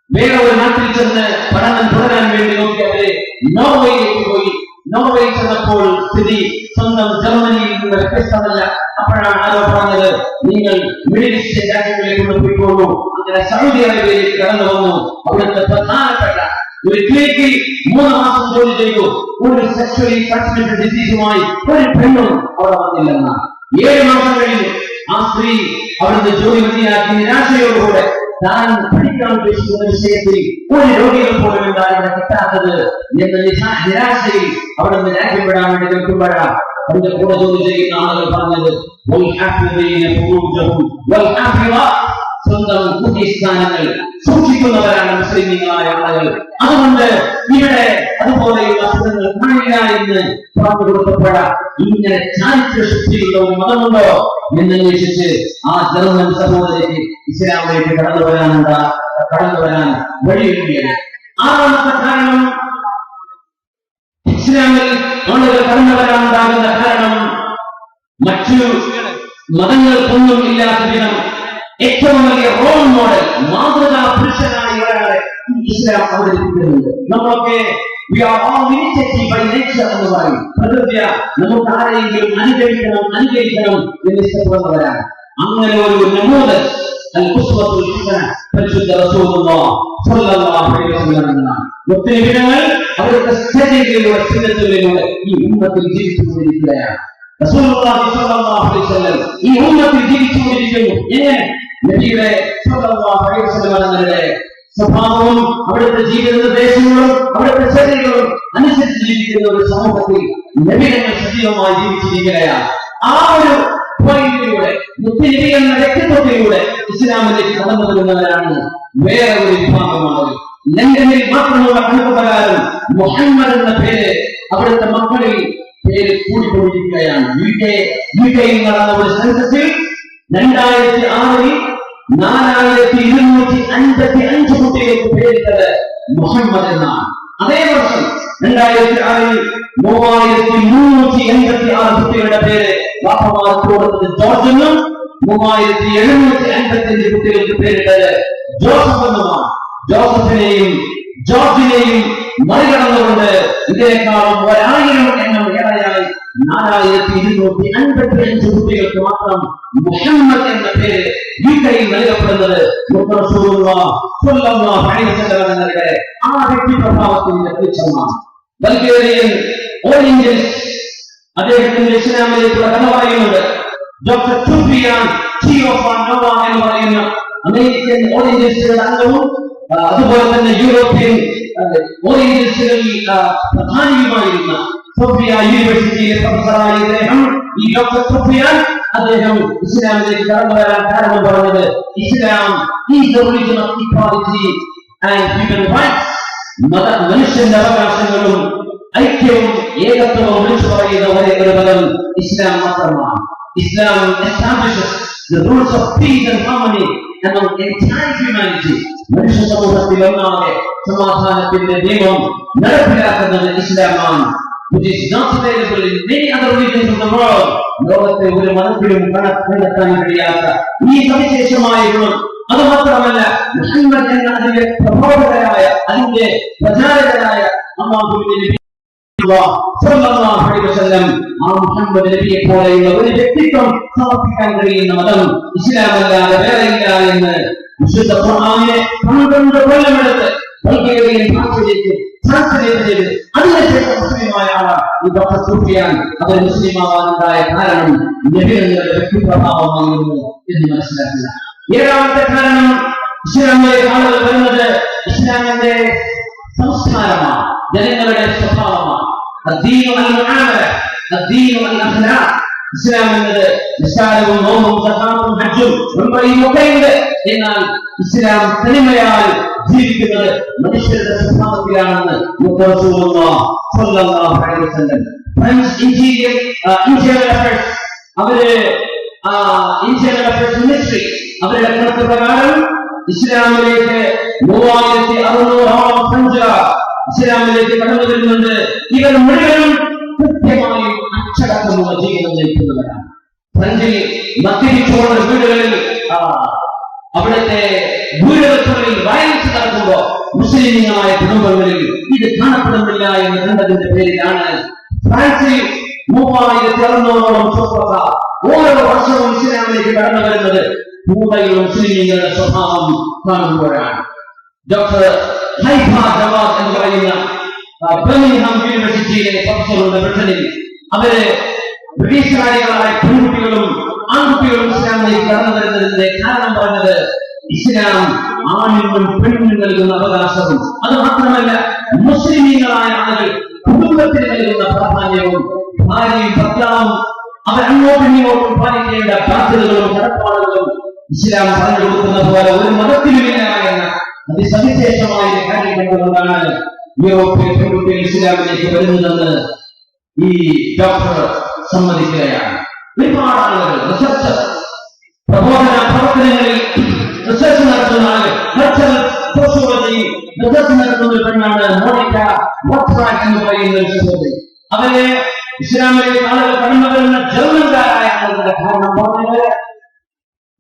വേറെ ഒരു നാട്ടിൽ ചെന്ന് പഠനം തുടരാൻ വേണ്ടി നോക്കി അവരെ നോർവേയിലേക്ക് പോയി. നോർവേയിൽ ചെന്നപ്പോൾ സ്ഥിതി സ്വന്തം ജർമ്മനിയിൽ നിന്ന് വ്യത്യസ്തമല്ല. അപ്പോഴാണ് ആരോ പറഞ്ഞത്, നിങ്ങൾ മിഡിൽ ഈസ്റ്റ് രാജ്യങ്ങളിലേക്ക് കൊണ്ടുപോയിക്കോളൂ. അങ്ങനെ സൗദി അറേബ്യയിലേക്ക് കടന്നു വന്നു. അവിടുത്തെ പ്രധാനപ്പെട്ട ഒരു ക്ലിനിക്കിൽ 3 മാസം ജോലി ചെയ്തു. ഒരു സെക്ഷലി ട്രാൻസ്മിറ്റഡ് ഡിസീസുമായി ഒരു പെണ്ണും അവിടെ വന്നില്ലെന്നാണ്. 7 മാസം കഴിഞ്ഞു ആ സ്ത്രീ അവിടുത്തെ ജോലി മതിയാക്കി നിരാശയോടുകൂടെ താൻ പഠിക്കാൻ ഉദ്ദേശിക്കുന്ന വിഷയത്തിൽ ഒരു രോഗികൾ പോലും എന്താണ് ഇവിടെ കിട്ടാത്തത് എന്ന നിരാശയിൽ അവിടുന്ന് രാജ്യം വിടാൻ വേണ്ടി നിൽക്കുമ്പോഴാണ് അതിന്റെ കൂടെ ജോലി ചെയ്യുന്ന ആളുകൾ പറഞ്ഞത്, സ്വന്തം ബുദ്ധിസ്ഥാനങ്ങൾ സൂക്ഷിക്കുന്നവരാണ് മുസ്ലിമീങ്ങളായ ആളുകൾ. അതുകൊണ്ട് ഇവിടെ അതുപോലെയുള്ള അസുഖങ്ങൾ കാണില്ല എന്ന് പറഞ്ഞു കൊടുക്കപ്പെടാം. ഇങ്ങനെ ചാരിത്ര ശുദ്ധിയുള്ള ഒരു മതമുണ്ടോ എന്നന്വേഷിച്ച് ആ ജർമ്മൻ സഹോദരിക്ക് ഇസ്ലാമിലേക്ക് കടന്നു വരാൻ വഴിയൊരുങ്ങിയത്. ആറാമത്തെ കാരണം, ഇസ്ലാമിൽ ആളുകൾ കടന്നു വരാനുണ്ടാകുന്ന കാരണം മറ്റു മതങ്ങൾക്കൊന്നും ഇല്ലാത്ത വിധം ഏറ്റവും വലിയ റോൾ മോഡൽ, മാതൃകാ പുരുഷനായി ഒരാളെ ഇസ്ലാം അവതരിപ്പിക്കുന്നുണ്ട്. നമ്മളൊക്കെ എന്ന് പറയും. പ്രകൃത്യ നമുക്ക് ആരെയെങ്കിലും അനുകരിക്കണം എന്ന് ഇഷ്ടപ്പെടുന്നവരാണ്. അങ്ങനെ ഒരു നമൂദ് പരിശുദ്ധ റസൂലുള്ളാഹി സ്വല്ലല്ലാഹു അലൈഹി വസല്ലം മുത്തനബികൾ അവരുടെ സ്ഥിതിയിലുള്ള ചിന്തകളിലൂടെ ഈ ഉമ്മത്തിൽ ജീവിച്ചുകൊണ്ടിരിക്കുകയാണ്. റസൂലുള്ളാഹി സ്വല്ലല്ലാഹു അലൈഹി വസല്ലം ഈ ഉമ്മത്തിൽ ജീവിച്ചുകൊണ്ടിരിക്കുന്നു. എങ്ങനെ? നബിയുടെ സ്വല്ലല്ലാഹു അലൈഹി വസല്ലം തങ്ങളുടെ സ്വഭാവവും അവിടുത്തെ ജീവിത നിർദ്ദേശങ്ങളും അവിടുത്തെ ശൈലികളും അനുസരിച്ച് ജീവിക്കുന്ന ഒരു സമൂഹത്തിൽ നബികൾ സജീവമായി ജീവിച്ചിരിക്കുകയാണ്. ആ ഒരു പോയിന്റിലൂടെ മുത്തുനബി എന്ന വ്യക്തിത്വത്തിലൂടെ ഇസ്ലാമിലേക്ക് കടന്നു വരുന്നവരാണ് വേറെ ഒരു വിഭാഗമാണ്. ലണ്ടനിൽ മാത്രമുള്ള കണക്കുപ്രകാരം മുഹമ്മദ് എന്ന പേര് അവിടുത്തെ മക്കളിൽ പേര് കൂടിക്കൊണ്ടിരിക്കുകയാണ്. യുകെയിൽ നടന്ന ഒരു സെൻസസിൽ 2006 4255 കുട്ടികൾക്ക് പേരിട്ടത് മുഹമ്മദ് എന്നാണ്. അതേ വർഷം 2006 3386 കുട്ടികളുടെ പേര് വാപ്പമാർക്ക് കൊടുത്തത് ജോർജ് എന്നും 3755 കുട്ടികൾക്ക് പേരിട്ടത് ജോസഫ് എന്നുമാണ്. ജോസഫിനെയും ജോർജിനെയും മറികടന്നുകൊണ്ട് ഇതിനേക്കാളും 1000 എണ്ണം ഏറെയായി 4255 കുട്ടികൾക്ക് മാത്രം മുഹമ്മദ് എന്ന പേര് യുകെയിൽ നൽകപ്പെടുന്നത് ആ വ്യക്തി പ്രഭാവത്തിന്റെ തെളിച്ചമാണ്. ബൾഗേറിയൻ ഓറിയന്റലിസ്റ്റ് അദ്ദേഹത്തിന്റെ ഇസ്ലാമിലേക്കുള്ള കഥ പറയുന്നുണ്ട്. ഡോക്ടർ സുഫിയാൻ ചിയോഫാനോവ എന്ന് പറയുന്ന അമേരിക്കൻ ഓറിയന്റലിസ്റ്റുകളുടെ അംഗവും അതുപോലെ തന്നെ യൂറോപ്യൻ ഓറിയന്റലിസ്റ്റുകളിൽ പ്രധാനിയുമായിരുന്ന സോഫിയ യൂണിവേഴ്സിറ്റിയിലെ പ്രൊഫസറായ ഇദ്ദേഹം ഈ ഡോക്ടർ സുഫിയാൻ അദ്ദേഹം ഇസ്ലാമിലേക്ക് കടന്നു വരാൻ കാരണം പറഞ്ഞത് ഇസ്ലാം is the religion of equality and human rights. മനുഷ്യന്റെ അവകാശങ്ങളും ഐക്യവും ഏകത്വവും വിളിച്ചു പറയുന്ന ഒരേ ഒരു പദം ഇസ്ലാം മാത്രമാണ്. ഇസ്ലാം establishes the rules of peace and harmony among entire humanity. മനുഷ്യ സമൂഹത്തിൽ ഒന്നാകെ സമാധാനത്തിന്റെ നിയമം നടപ്പിലാക്കുന്നത് ഇസ്ലാമാണ്. Which is not available in many other regions of the world. ലോകത്തെ ഒരു മതത്തിലും കണ്ടെത്താൻ കഴിയാത്ത ഈ സവിശേഷമായ ഗുണം അത് മാത്രമല്ല മുഹമ്മദ് എന്ന അതിന്റെ പ്രബോധകരായ അതിന്റെ പ്രചാരകരായ ആ മുഹമ്മദ് നബിയെ പോലെയുള്ള ഒരു വ്യക്തിത്വം സമർപ്പിക്കാൻ കഴിയുന്ന മതം ഇസ്ലാമല്ലാതെ വേറെയില്ല എന്ന് വിശുദ്ധ ഖുർആനിനെ 12 കൊല്ലമെടുത്ത് ബൾഗേറിയൻ ഭാഷയിലേക്ക് ട്രാൻസ്ലേറ്റ് ചെയ്ത് അതിനുശേഷം മുസ്ലിമായ ആളാണ് ഈ ഡോക്ടർ സുഫിയാൻ. അവർ മുസ്ലിമാവാനുണ്ടായ കാരണം നബിയുടെ വ്യക്തിപ്രഭാവമായിരുന്നു എന്ന് മനസ്സിലാക്കുക. ഏഴാമത്തെ കാരണം ഇസ്ലാമിലെ ആളുകൾ വരുന്നത് ഇസ്ലാമിന്റെ സംസ്കാരമാണ്, ജനങ്ങളുടെ സ്വഭാവമാണ്. ഇസ്ലാം എന്നത് നിസ്കാരവും നോമ്പും സക്കാത്തും ഹജ്ജും ഉംറയും ഒക്കെയുണ്ട്. എന്നാൽ ഇസ്ലാം തനിമയാൽ ജീവിക്കുന്നത് മനുഷ്യരുടെ സ്വഭാവത്തിലാണെന്ന് ഫ്രഞ്ച് ഇന്റീരിയർ അഫയേഴ്സ് മിനിസ്ട്രി അവരുടെ കണക്ക് പ്രകാരം ഇസ്ലാമിലേക്ക് 3600 ഫ്രഞ്ച് ഇസ്ലാമിലേക്ക് കടന്നു വരുന്നുണ്ട്. ഇവർ മുഴുവനും കൃത്യമായും അച്ചടക്കമുള്ള ജീവിതം നയിക്കുന്നവരാണ്. ഫ്രഞ്ചിൽ മദ്യപിച്ചുകൊണ്ട് വീടുകളിൽ അവിടുത്തെ വീടുകളിൽ വയലൻസ് നടക്കുമ്പോൾ മുസ്ലിങ്ങളായ കുടുംബങ്ങളിൽ ഇത് കാണപ്പെടുന്നില്ല എന്ന് കണ്ടതിന്റെ പേരിലാണ് ഫ്രാൻസിൽ 3600 ചെറുപ്പക്കാർ ഓരോ വർഷവും ഇസ്ലാമിലേക്ക് കടന്നു വരുന്നത് കൂടെയുള്ള മുസ്ലിങ്ങളുടെ സ്വഭാവം കാണുമ്പോഴാണ്. ഡോക്ടർ ഹൈഫ ജവാദ് എന്ന് പറയുന്ന ബർമിംഗ്ഹാം യൂണിവേഴ്സിറ്റിയിലെ പ്രൊഫസറുണ്ട് ബ്രിട്ടനിൽ. അവര് ബ്രിട്ടീഷുകാരികളായ പെൺകുട്ടികളും ആൺകുട്ടികളും ഇസ്ലാമിലേക്ക് കടന്നു വരുന്നതിന്റെ കാരണം പറഞ്ഞത് ഇസ്ലാം ആണിനും പെണ്ണിനും നൽകുന്ന അവകാശവും അത് മാത്രമല്ല മുസ്ലിമീങ്ങളായ ആളുകൾ കുടുംബത്തിന് നൽകുന്ന പ്രാധാന്യവും ഭാര്യയും ഭർത്താവും അവർ അങ്ങോട്ടും ഇങ്ങോട്ടും പാലിക്കേണ്ട ബാധ്യതകളും കടപ്പാടുകളും ഇസ്ലാം പറഞ്ഞു കൊടുക്കുന്ന പോലെ ഒരു മതത്തിലുമില്ല എന്ന അതിസവിശേഷമായ കാര്യം കണ്ടുകൊണ്ടാണ് യൂറോപ്യൻ പെൺകുട്ടികൾ ഇസ്ലാമിലേക്ക് വരുന്നതെന്ന് ഈ ഡോക്ടർ സമ്മതിക്കുകയാണ്. ഒരുപാട് ആളുകൾ റിസർച്ച് പ്രബോധന പ്രവർത്തനങ്ങളിൽ റിസർച്ച് നടത്തുന്ന ആളുകൾ സോഷ്യോളജി റിസർച്ച് നടത്തുന്ന ഒരു പെണ്ണാണ് മോണിക്ക വോട്ട്രാക്ക് എന്ന് പറയുന്ന ഒരു സഹോദരി. അവരെ ഇസ്ലാമിലേക്ക് ആളുകൾ കടന്നു വരുന്ന ജർമ്മൻകാരായ ആളുകളുടെ കാരണം പറഞ്ഞത്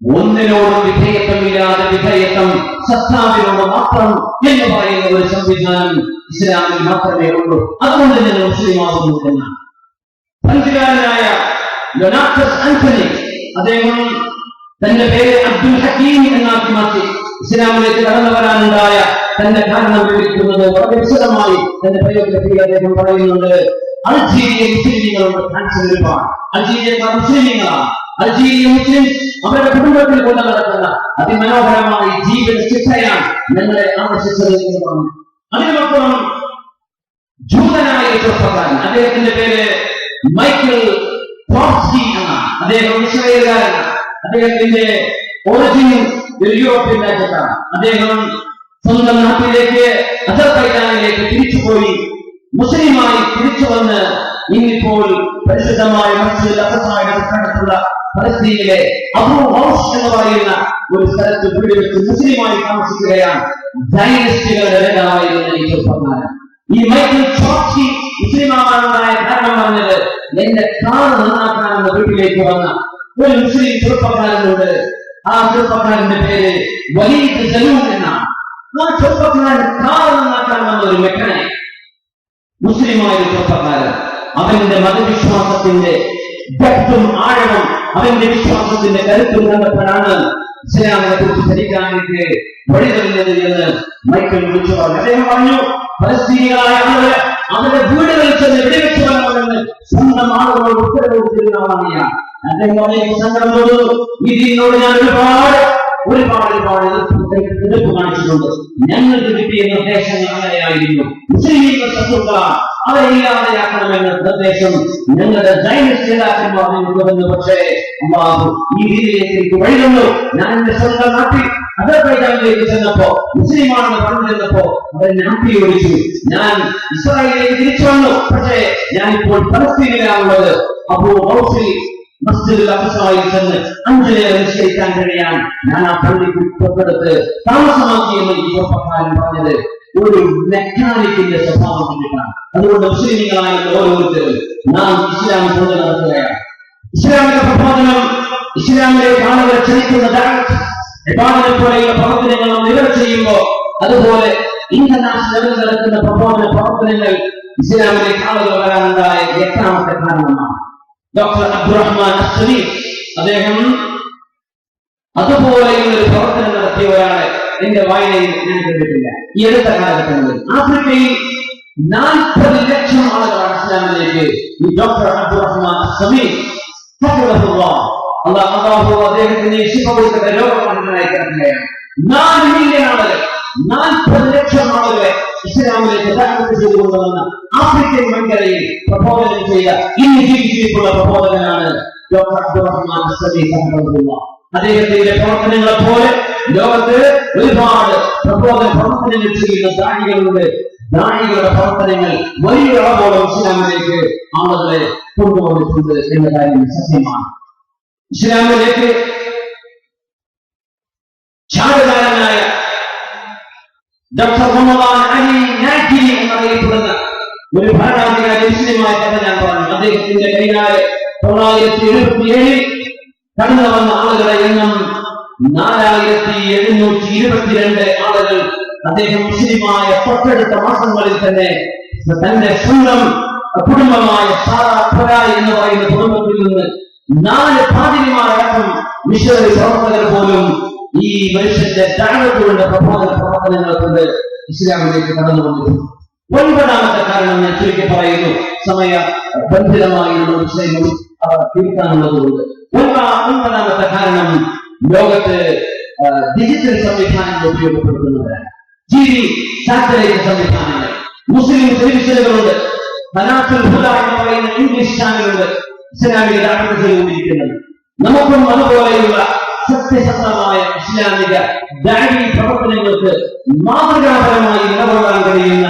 ഒന്നിനോടും വിധേയത്വമില്ലാതെ വിധേയത്വം സത്താവിനോട് മാത്രം എന്ന് പറയുന്ന ഒരു സംവിധാനം ഇസ്ലാമിൽ മാത്രമേ ഉള്ളൂ. അതുകൊണ്ട് ഞാൻ മുസ്ലിമാകുന്നു എന്നാണ്. ഫ്രഞ്ചുകാരനായ ലൊനാർഡസ് ആന്റണി അദ്ദേഹം തന്റെ പേര് അബ്ദുൽ ഹക്കീം എന്നാക്കി മാറ്റി ഇസ്ലാമിലേക്ക് കടന്നു വരാനുണ്ടായ തന്റെ കാരണം വിവരിക്കുന്നത് വളരെ വിശദമായി തന്റെ ബയോഗ്രഫിയിൽ അദ്ദേഹം പറയുന്നുണ്ട്. അൾജീരിയൻ മുസ്ലിങ്ങളുണ്ട് ഫ്രാൻസിൽ ഒരുപാട്. അൾജീരിയക്കാർ മുസ്ലിങ്ങളാണ്. അൾജീരിയൻ മുസ്ലിംസ് അവരുടെ കുടുംബത്തിൽ കൊണ്ടു നടക്കുന്ന അതിമനോഹരമായ ജീവിത ശിക്ഷയാണ് ഞങ്ങളെ ആകർഷിച്ചത് എന്ന് പറഞ്ഞു. അതിനപ്പുറം ജൂതനായ ചെറുപ്പക്കാരൻ അദ്ദേഹത്തിന്റെ പേര് മൈക്കൽ ട്രോട്സ്കി എന്നാണ്. അദ്ദേഹം ഇസ്രായേലുകാരനാണ്. അദ്ദേഹത്തിന്റെ ഒറിജിൻ യൂറോപ്യൻ രാജ്യത്താണ്. അദ്ദേഹം സ്വന്തം നാട്ടിലേക്ക് അസർബൈജാനിലേക്ക് തിരിച്ചുപോയി മുസ്ലിമായി തിരിച്ചു വന്ന് ഇന്നിപ്പോൾ പരിശുദ്ധമായ മസ്ജിദുൽ അഖ്സയുടെ തൊട്ടടുത്തുള്ള ഫലസ്തീനിലെ അബൂ ഹൗസ് എന്ന് പറയുന്ന ഒരു സ്ഥലത്ത് വീട് വെച്ച് മുസ്ലിമായി താമസിക്കുകയാണ്. സയനിസ്റ്റുകളുടെ നേതാവായിരുന്ന ഈ ചെറുപ്പക്കാരൻ. ഈ മൈക്കൽ ട്രോട്സ്കി മുസ്ലിമാകാനുണ്ടായ കാരണം പറഞ്ഞത്, എന്റെ കാർ നന്നാക്കാനെന്ന വീട്ടിലേക്ക് വന്ന ഒരു മുസ്ലിം ചെറുപ്പക്കാരനുണ്ട്. ആ ചെറുപ്പക്കാരന്റെ പേര് വലീദ് സലൂം എന്നാണ്. ആ ചെറുപ്പക്കാരൻ കാർ നന്നാക്കാൻ വന്ന ഒരു മെക്കാനിക്, മുസ്ലിമായ ഒരു ചെറുപ്പക്കാരൻ. അവന്റെ മതവിശ്വാസത്തിന്റെ ദക്തും ആഴവും അവന്റെ വിശ്വാസത്തിന്റെ കരുത്തും കണ്ടപ്പോഴാണ് ഇസ്ലാമിനെ കുറിച്ച് പഠിക്കാനായിട്ട് വഴി തെളിഞ്ഞത് എന്ന് മൈക്കൽ വിളിച്ചു പറഞ്ഞു. അദ്ദേഹം പറഞ്ഞു, ഫലസ്തീനികളായ ആളുകൾ അവരുടെ വീടുകളിൽ ചെന്ന് വെടിവെച്ചു വരണമെന്ന് സ്വന്തം ആളുകളോട് ഉത്തരവ് കൊടുത്തിരുന്ന ആളാണ് ഞാൻ. അദ്ദേഹം പറഞ്ഞു, സങ്കടം തോന്നുന്നു, ഇതിനോട് ഞാൻ ഒരുപാട് എതിർപ്പ് കാണിച്ചിട്ടുണ്ട്. ഞങ്ങൾക്ക് കിട്ടിയ നിർദ്ദേശങ്ങൾ അങ്ങനെയായിരുന്നു. മുസ്ലിമീങ്ങൾ ശത്രുക്കളാണ്, അവരെ ഇല്ലാതെയാക്കണമെന്ന നിർദ്ദേശം ഞങ്ങളുടെ സയനിസ്റ്റ് നേതാക്കന്മാർ നിങ്ങൾക്ക് തന്നു. പക്ഷേ അല്ലാഹു ഈ രീതിയിലേക്ക് എനിക്ക് വഴി തന്നു. ഞാൻ എന്റെ സ്വന്തം നാട്ടിൽ അസർബൈജാനിലേക്ക് ചെന്നപ്പോ, മുസ്ലിമാണെന്ന് പറഞ്ഞിരുന്നപ്പോ അവരെ നാട്ടിൽ ഓടിച്ചു. ഞാൻ ഇസ്രായേലിലേക്ക് തിരിച്ചു വന്നു. പക്ഷേ ഞാനിപ്പോൾ ഫലസ്തീനിലാണുള്ളത്. അബൂ ഹൗസിൽ മസ്ജിദുൽ അഖ്സയിൽ ചെന്ന് 5 നേരം നിസ്കരിക്കാൻ കഴിയാൻ ഞാൻ ആ പള്ളിക്ക് തൊട്ടടുത്ത് താമസമാക്കിയെന്ന് ഈ ചെറുപ്പക്കാരൻ പറഞ്ഞത് ഒരു മെക്കാനിക്കിന്റെ സ്വഭാവം കണ്ടിട്ടാണ്. അതുകൊണ്ട് മുസ്ലിങ്ങളായ ഓരോരുത്തരും നാം ഇസ്ലാം കൊണ്ട് നടത്തുകയാണ്. ഇസ്ലാമിക പ്രബോധനം, ഇസ്ലാമിലേക്ക് ആളുകളെ ക്ഷണിക്കുന്ന ദഅവത്ത് പോലെയുള്ള പ്രവർത്തനങ്ങൾ നാം നിലവിൽ ചെയ്യുമ്പോൾ, അതുപോലെ ഇന്റർനാഷണൽ ലെവലിൽ നടക്കുന്ന പ്രബോധന പ്രവർത്തനങ്ങൾ ഇസ്ലാമിലേക്ക് ആളുകൾ വരാനുണ്ടായ 8ാമത്തെ കാരണമാണ്. ഡോക്ടർ അബ്ദുറഹ്മാൻ അസ്സലീഫ് അദ്ദേഹം അതുപോലെയുള്ള ഒരു പ്രവർത്തനം നടത്തിയ ഒരാളെ എന്റെ വായനയിൽ ഞാൻ കണ്ടിട്ടില്ല. ഈ അടുത്ത കാലഘട്ടങ്ങളിൽ ആഫ്രിക്കയിൽ 40 ലക്ഷം ആളുകളാണ് ഇസ്ലാമിലേക്ക് ഈ ഡോക്ടർ അബ്ദുറഹ്മാൻ അസ്സലീഫ് അല്ലാഹു അദ്ദേഹത്തിന് ശിഫ കൊടുക്കുന്ന രോഗമായി കിടക്കുകയാണ്. 4 മില്യൺ ആളുകൾ, 40 ലക്ഷം ആളുകളെ ഇസ്ലാമിലേക്ക് ദഅവത്ത് ചെയ്തുകൊണ്ടുവന്ന ആഫ്രിക്കൻ വൻകരയിൽ പ്രബോധനം ചെയ്ത ഇന്ന് ജീവിച്ചിരിക്കുന്ന പ്രബോധകനാണ് ഡോക്ടർ അബ്ദുറഹ്മാൻ അസ്സലീഫ് റഹിമഹുല്ലാഹ്. അദ്ദേഹത്തിന്റെ പ്രവർത്തനങ്ങളെ പോലെ ലോകത്ത് ഒരുപാട് പ്രബോധന പ്രവർത്തനങ്ങൾ ചെയ്യുന്ന ദാഇകളുണ്ട്. ദാഇകളുടെ പ്രവർത്തനങ്ങൾ വലിയ അളവോളം ഇസ്ലാമിലേക്ക് ആളുകളെ കൊണ്ടുവന്നിട്ടുണ്ട് എന്ന കാര്യം സത്യമാണ്. ഇസ്ലാമിലേക്ക് ഛായാകാരനായ ഡോക്ടർ റമദാൻ അലി നാഖിലി എന്നറിയപ്പെടുന്ന ഒരു ഭരണാധികാരി മുസ്ലിമായ കഥ ഞാൻ പറഞ്ഞു. അദ്ദേഹത്തിന്റെ കൈകാല് 977 കടന്നു വന്ന ആളുകളെ എണ്ണം 4722 ആളുകൾ. അദ്ദേഹം മുസ്ലിമായ തൊട്ടടുത്ത മാസങ്ങളിൽ തന്നെ തന്റെ സ്വന്തം കുടുംബമായ സാറാ എന്ന് പറയുന്ന കുടുംബത്തിൽ നിന്ന് 4 പാതിരിമാരടക്കം മിഷണറി പ്രവർത്തകർ പോലും ഈ മനുഷ്യന്റെ ദഅവത്തുകളുടെ പ്രബോധന പ്രവർത്തനങ്ങൾ കൊണ്ട് ഇസ്ലാമിലേക്ക് കടന്നു വന്നിട്ടുണ്ട്. 9ാമത്തെ കാരണം ഞാൻ ചുരുക്കി പറയുന്നു, സമയ ബന്ധിതമായുള്ള വിഷയങ്ങൾ തീർക്കാനുള്ളതുകൊണ്ട്. 9ാമത്തെ കാരണം ലോകത്ത് ഡിജിറ്റൽ സംവിധാനങ്ങൾ ഉപയോഗപ്പെടുത്തുന്നവരാണ്. TV സാറ്റലൈറ്റ് സംവിധാനങ്ങൾ, മുസ്ലിം ടെലിവിഷനുകളുണ്ട്, ഖനാത്തുൽ ഹുദ എന്ന് പറയുന്ന ഇംഗ്ലീഷ് ചാനലുണ്ട് ഇസ്ലാമിക ദഅവത്ത് ചെയ്തുകൊണ്ടിരിക്കുന്നത്. നമുക്കും അതുപോലെയുള്ള സത്യസന്ധമായ ഇസ്ലാമിക ദഅവി പ്രവർത്തനങ്ങൾക്ക് മാതൃകാപരമായി നിലകൊള്ളാൻ കഴിയുന്ന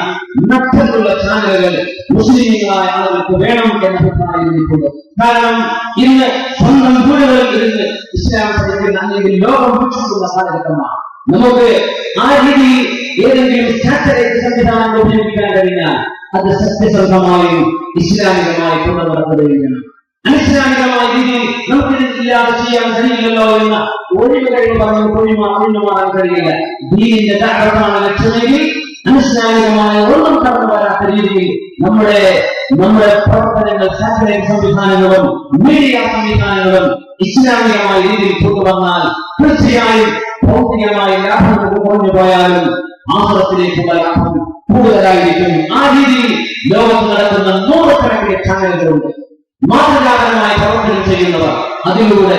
മറ്റുള്ള ചാനലുകൾ മുസ്ലിങ്ങളായ ആളുകൾക്ക് വേണം എന്ന അഭിപ്രായം എനിക്കുണ്ട്. കാരണം ഇന്ന് സ്വന്തം വീടുകളിൽ ഇരുന്ന് ഇസ്ലാം പഠിക്കുന്ന അല്ലെങ്കിൽ ലോകം വീക്ഷിക്കുന്ന കാലഘട്ടമാണ്. നമുക്ക് ആ രീതിയിൽ ഏതെങ്കിലും സാറ്റലൈറ്റ് സംവിധാനം ഉപയോഗിക്കാൻ കഴിഞ്ഞാൽ അത് സത്യസന്ധമായും ഇസ്ലാമികമായി കൊണ്ടുനടക്കുകയും അനിസ്ലാമികമായ രീതിയിൽ നമുക്കിതില്ലാതെ ചെയ്യാൻ കഴിയില്ലല്ലോ എന്ന ഒഴിവുകളിൽ പറഞ്ഞു ഒഴിഞ്ഞു മാറാൻ കഴിയില്ല. ദീനിന്റെ ദഅവത്താണ് ലക്ഷ്യമെങ്കിൽ അനിസ്ലാമികമായ ഒന്നും കടന്നു വരാത്ത രീതിയിൽ നമ്മുടെ പ്രവർത്തനങ്ങൾ സാറ്റലൈറ്റ് സംവിധാനങ്ങളും മീഡിയ സംവിധാനങ്ങളും ഇസ്ലാമികമായ രീതിയിൽ കൊണ്ടുവന്നാൽ തീർച്ചയായും ഭൗതികമായ ലാഭം കുറഞ്ഞു പോയാലും ആഖിറത്തിലേക്കുള്ള ലാഭം കൂടുതലായിരിക്കും. ആ രീതിയിൽ ലോകത്ത് നടക്കുന്ന 100 കണക്കിന് ചാനലുകളുണ്ട്. മാതൃകാപരമായ പ്രവർത്തനം ചെയ്യുന്നവർ, അതിലൂടെ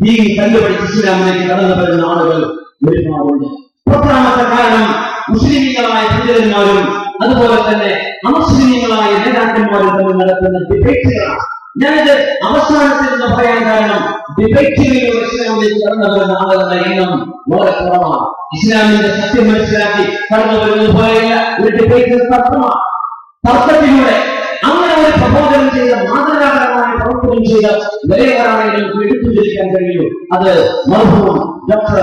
ദീൻ കണ്ടുപിടിച്ച് ഇസ്ലാമിലേക്ക് കടന്നു വരുന്ന ആളുകൾ ഒരുപാടുണ്ട്. 10ാമത്തെ കാരണം മുസ്ലിങ്ങളായ പണ്ഡിതന്മാരും അതുപോലെ തന്നെ അമുസ്ലിങ്ങളായ നേതാക്കന്മാരും തമ്മിൽ നടത്തുന്ന ഡിബേറ്റുകളാണ്. ഞാനിത് അവസാനത്തിൽ എന്ന് പറയാൻ കാരണം ഡിബേറ്റുകളിലൂടെ ഇസ്ലാമിലേക്ക് കടന്നു വരുന്ന ആളുകളുടെ എണ്ണം വളരെ കുറവാണ്. ഇസ്ലാമിന്റെ സത്യം മനസ്സിലാക്കി കടന്നു വരുന്നത് പോലെയല്ല ഒരു ഡിബേറ്റ് തർക്കമാണ്. തർക്കത്തിലൂടെ അങ്ങനെ ഒരു പ്രബോധനം ചെയ്ത മാതൃകാപരമായ പ്രവർത്തനം ചെയ്ത വലിയവരാണെങ്കിൽ നമുക്ക് എടുത്തുചരിക്കാൻ കഴിയൂ. അത് മർഹൂം ഡോക്ടർ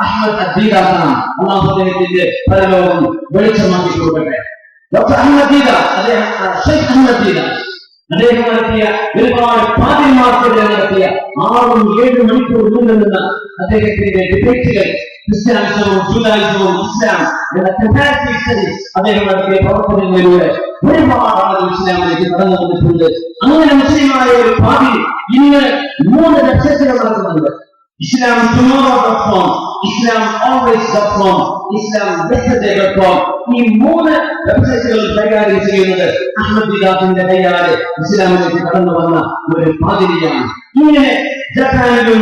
അഹ്മദ് അദ്ദീദാണ്. അല്ലാഹു അദ്ദേഹത്തിന്റെ പരലോകം വെളിച്ചമാക്കി കൊടുക്കട്ടെ. ഡോക്ടർ അഹ്മദ് ദീദാർ, അദ്ദേഹം ഷെയ്ഖ് അഹ്മദ് ദീദാർ, അദ്ദേഹം നടത്തിയ ഒരുപാട് പാതിമാർക്കെതിരെ നടത്തിയ 6-7 മണിക്കൂർ നീണ്ടുനിന്ന അദ്ദേഹത്തിന്റെ ഡിബേറ്റുകൾ ക്രിസ്ത്യാനിസവും ജൂതായിസവും ഇസ്ലാം എന്ന കമ്പാരിറ്റീവ് സ്റ്റഡീസ് അദ്ദേഹം നടത്തിയ പ്രവർത്തനങ്ങളിലൂടെ ഒരുപാട് ആളുകൾ ഇസ്ലാമിലേക്ക് കടന്നു വന്നിട്ടുണ്ട്. അങ്ങനെ മുസ്ലിമായ ഒരു പാതി ഇന്ന് 3 ലക്ഷത്തിൽ നടക്കുന്നുണ്ട്. Islam tomorrow.com, Islam always.com, Islam yesterday.com. ഈ 3 വെബ്സൈറ്റുകൾ കൈകാര്യം ചെയ്യുന്നത് അഹ്മദ് ദീദാത്തിന്റെ കൈയാലെ ഇസ്ലാമിലേക്ക് കടന്നു വന്ന ഒരു പാതിരിയാണ്. ഇങ്ങനെ ജക്കാനിൽ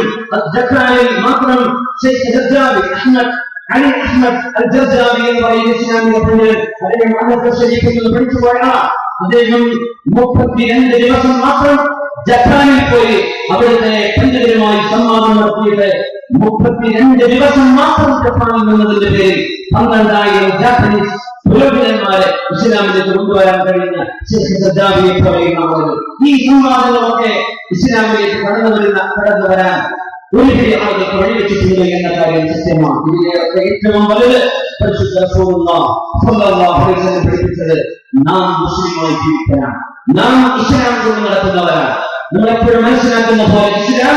മാത്രം ഷെയ്ഖ് ജർജാവി അഹ്മദ് അലി അഹ്മദ് അൽ ജർജാവി എന്ന് പറയുന്ന ഇസ്ലാമിക പണ്ഡിതൻ, അദ്ദേഹം അന്നത്തെ ശരീഫിൽ നിന്ന് പഠിച്ചുപോയ അദ്ദേഹം 32 ദിവസം മാത്രം ജപ്പാനിൽ പോയി അവിടുത്തെ പണ്ഡിതരുമായി സംവാദം നടത്തിയിട്ട് 32 ദിവസം മാത്രം ജപ്പാനിൽ നിന്നതിന്റെ പേരിൽ 12,000 ജാപ്പനീസ് പുരോഹിതന്മാരെ ഇസ്ലാമിലേക്ക് കൊണ്ടുവരാൻ കഴിയുന്ന ഷെയ്ഖ് ജർജാവിയെ പോലെയുള്ള ആളുകൾ. ഈ സംവാദങ്ങളൊക്കെ ഇസ്ലാമിലേക്ക് കടന്നു വരാൻ ഒരുപിടി ആളുകൾക്ക് വഴിവെച്ചിട്ടുണ്ട് എന്ന കാര്യം സത്യമാണ്. ഇതിലേക്ക് ഏറ്റവും വലുത് പരിശുദ്ധ റസൂലുള്ളാഹി സ്വല്ലല്ലാഹു അലൈഹി വസല്ലം പഠിപ്പിച്ചത് നാം മുസ്ലിമായി ജീവിക്കാനാണ്, നാം ഇസ്ലാം കൊണ്ട് നടത്തുന്നവരാണ്. നമ്മൾ എപ്പോഴും മനസ്സിലാക്കുന്ന പോലെ ഇസ്ലാം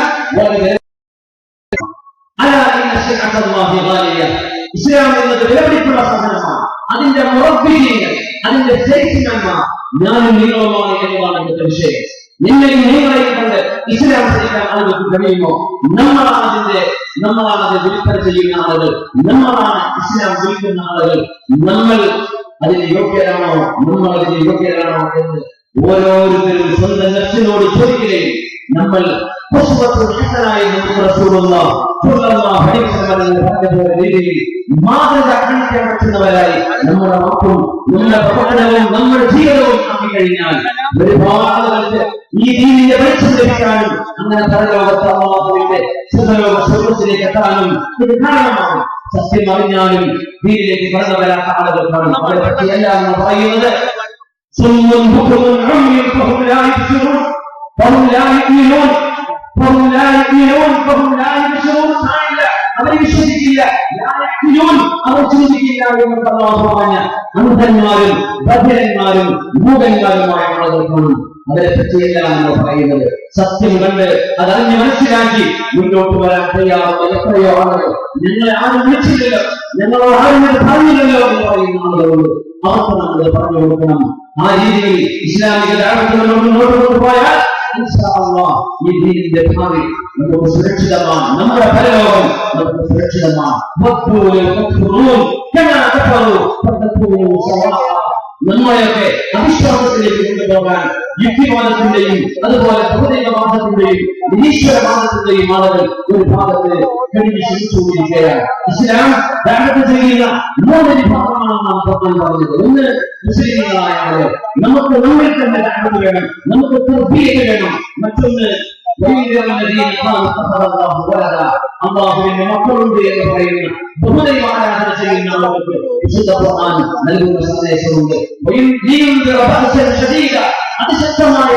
ഇസ്ലാം എന്നത് വിലപിടിപ്പുള്ള സാധനമാണ്. അതിന്റെ മുറബിയങ്ങൾ, അതിന്റെ സേവനന്മാർ ഞാനും നിങ്ങളുമാണ് എന്നതാണ് ഇന്നത്തെ വിഷയം. നിങ്ങളെയും നിങ്ങളെയും കണ്ട് ഇസ്ലാം പഠിക്കാൻ ആളുകൾക്ക് കഴിയുമോ? നമ്മളാണ് അത് വിൽപ്പന ചെയ്യുന്ന ആളുകൾ, നമ്മളാണ് ഇസ്ലാം വിൽക്കുന്ന ആളുകൾ. നമ്മൾ അതിന് യോഗ്യരാണോ, നമ്മൾ അതിന് യോഗ്യരാണോ എന്ന് ഓരോരുത്തരും സ്വന്തം നഫ്സിനോട് ചോദിക്കുകയും നമ്മൾ മാതൃക കാണിക്കാൻ പറ്റുന്നവരായി നമ്മുടെ മക്കളും നമ്മുടെ പ്രകടനവും നമ്മുടെ ജീവിതവും ആക്കി കഴിഞ്ഞാൽ ഒരുപാട് ആളുകൾക്ക് ഈ ദീനിന്റെ വെളിച്ചം ലഭിക്കാനും അങ്ങനെ പരലോകത്ത് അല്ലാഹുവിന്റെ സുഖലോക സ്വർഗ്ഗത്തിലേക്ക് എത്താനും ഇത് കാരണമാണ്. സത്യം അറിഞ്ഞാലും ദീനിലേക്ക് കടന്നു വരാത്ത ആളുകൾക്കാണ് അവരെ പറ്റി എല്ലാം പറയുന്നത്. അവരെ വിശ്വസിക്കില്ല, അവർ ചിന്തിക്കില്ല എന്ന് അല്ലാഹു പറഞ്ഞ അന്ധന്മാരും ബധിരന്മാരും മൂകന്മാരുമായ ആളുകൾക്കാണ് അവരെ പറ്റിയെല്ലാം നമ്മൾ പറയുന്നത്. സത്യം കണ്ട് അതറിഞ്ഞ് മനസ്സിലാക്കി മുന്നോട്ട് വരാൻ തയ്യാറുള്ള എത്രയോ ആളുകൾ ഞങ്ങളെ ആരും വിളിച്ചില്ലല്ലോ, ഞങ്ങളോട് ആരും പറഞ്ഞില്ലല്ലോ എന്ന് പറയുന്ന ആളുകളുണ്ട്. അവർക്ക് നമ്മൾ പറഞ്ഞു കൊടുക്കണം. ആ രീതിയിൽ ഇസ്ലാമിക ദഅവത്ത് മുന്നോട്ട് കൊണ്ടുപോയാൽ ഈ ദീനിന്റെ ഭാവി നമുക്ക് സുരക്ഷിതമാണ്, നമ്മുടെ പരലോകം നമുക്ക് സുരക്ഷിതമാണ്. നമ്മളെയൊക്കെ അവിശ്വാസത്തിലേക്ക് കൊണ്ടുപോകാൻ യുക്തിവാദത്തിന്റെയും അതുപോലെ ഭൗതികവാദത്തിന്റെയും നിരീശ്വരവാദത്തിന്റെയും ആളുകൾ ഒരു ഭാഗത്ത് കഴിഞ്ഞ് ശ്രമിച്ചുകൊണ്ടിരിക്കുകയാണ്. ഇസ്ലാം ദഅവത്ത് ചെയ്യുന്ന 3 വിഭാഗമാണ് നാം പറഞ്ഞത്. ഒന്ന് മുസ്ലിങ്ങളായ ആളുകൾ, നമുക്ക് നമ്മിൽ തന്നെ ദഅവത്ത് വേണം, നമുക്ക് തർബിയത്ത് വേണം. മറ്റൊന്ന് അല്ലാഹുവിന്റെ മക്കളുണ്ട് എന്ന് പറയുന്ന ബഹുദൈവ ആരാധന ചെയ്യുന്ന ആളുകൾക്ക് വിശുദ്ധ ഖുർആൻ നൽകുന്ന സന്ദേശമുണ്ട്. അതിശക്തമായ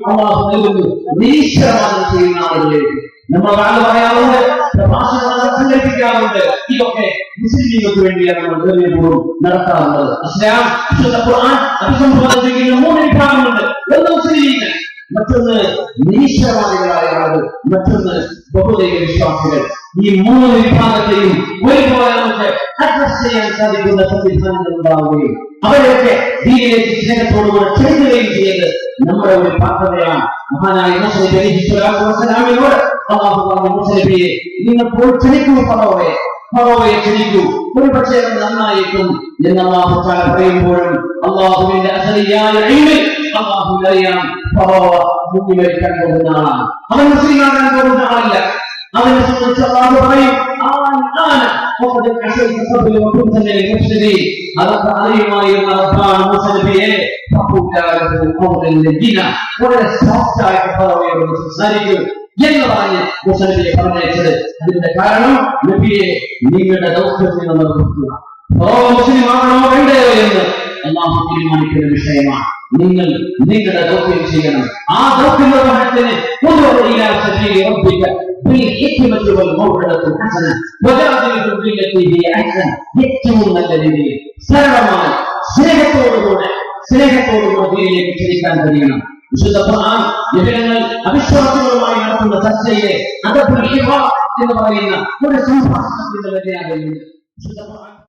അല്ലാഹു നൽകുന്നു നിരീശ്വരവാദം ചെയ്യുന്ന ആളുകളിലേക്ക്. നമ്മൾ പറയാറുണ്ട്, പ്രഭാഷണങ്ങൾ സംഘടിപ്പിക്കാറുണ്ട്. ഇതൊക്കെ മുസ്ലിങ്ങൾക്ക് വേണ്ടിയാണ് നമ്മൾ ധൈര്യപൂർവ്വം നടത്താറുള്ളത്. ഇസ്ലാം വിശുദ്ധ ഖുർആൻ അഭിസംബോധന ചെയ്യുന്ന 3 വിഭാഗങ്ങളുണ്ട്. ഒന്ന് മുസ്ലിമീങ്ങൾ, മറ്റൊന്ന് നിരീശ്വരവാദികളായ ആളുകൾ, മറ്റൊന്ന് ബഹുദൈവ വിശ്വാസികൾ. ഈ 3 വിഭാഗത്തെയും ഒരുപോലെ നമുക്ക് അഡ്രസ് ചെയ്യാൻ സാധിക്കുന്ന സംവിധാനങ്ങൾ ഉണ്ടാവുകയും അവരെയൊക്കെ ദീനിലേക്ക് സ്നേഹത്തോടുകൂടെ ക്ഷണിക്കുകയും ചെയ്യുന്നത് നമ്മുടെ ഒരു ബാധ്യതയാണ്. മഹാനായ മൂസാ നബി അലൈഹി സ്വലാത്തു വസ്സലാമിനോട് അല്ലാഹു പറഞ്ഞു, മൂസാ നബിയെ നിങ്ങൾ പോയി ക്ഷണിക്കൂ, ഫറോവയെ ക്ഷണിക്കൂ, ഒരുപക്ഷേ നന്നായിരിക്കും എന്ന് അല്ലാഹു തആല പറയുമ്പോഴും അല്ലാഹുവിന്റെ അസലിയായ ഇൽമിൽ അല്ലാഹുവിനറിയാം ഫറോവ മുന്നിലേക്ക് പോകുന്ന ആളാണ്. അവൻ മുസ്ലിമാകാൻ പോകുന്ന ആളല്ല. അതിനെ സംബന്ധിച്ച് അല്ലാഹു പറയും അതൊക്കെ അറിയുമായിരുന്ന റബ്ബാണ് മൂസ നബിയെ വളരെ സോഫ്റ്റ് ആയിട്ട് ഫറവയോട് സംസാരിക്കും എന്ന് പറഞ്ഞ് മൂസ നബിയെ പറഞ്ഞയച്ചത്. അതിന്റെ കാരണം നബിയെ നിങ്ങളുടെ ദൗത്യത്തിൽ നിന്ന് നിർത്തുക, മുസ്ലിമാണോ വേണ്ടയോ എന്ന് അല്ലാഹു തീരുമാനിക്കുന്ന വിഷയമാണ്. നിങ്ങൾ നിങ്ങളുടെ ദൗത്യം ചെയ്യണം. ആ ദൗത്യ നിർവഹണത്തിന് ഏറ്റവും നല്ല രീതിയിൽ സരളമായി സ്നേഹത്തോടുകൂടെ ദീനിലേക്ക് ക്ഷണിക്കാൻ കഴിയണം. വിശുദ്ധ ഖുർആൻ നബികൾ അവിശ്വാസികളുമായി നടത്തുന്ന ചർച്ചയിലെ അദബുൽ ഹിവാർ എന്ന് പറയുന്ന ഒരു സംഭാഷണത്തിന്റെ വരെയാണ്.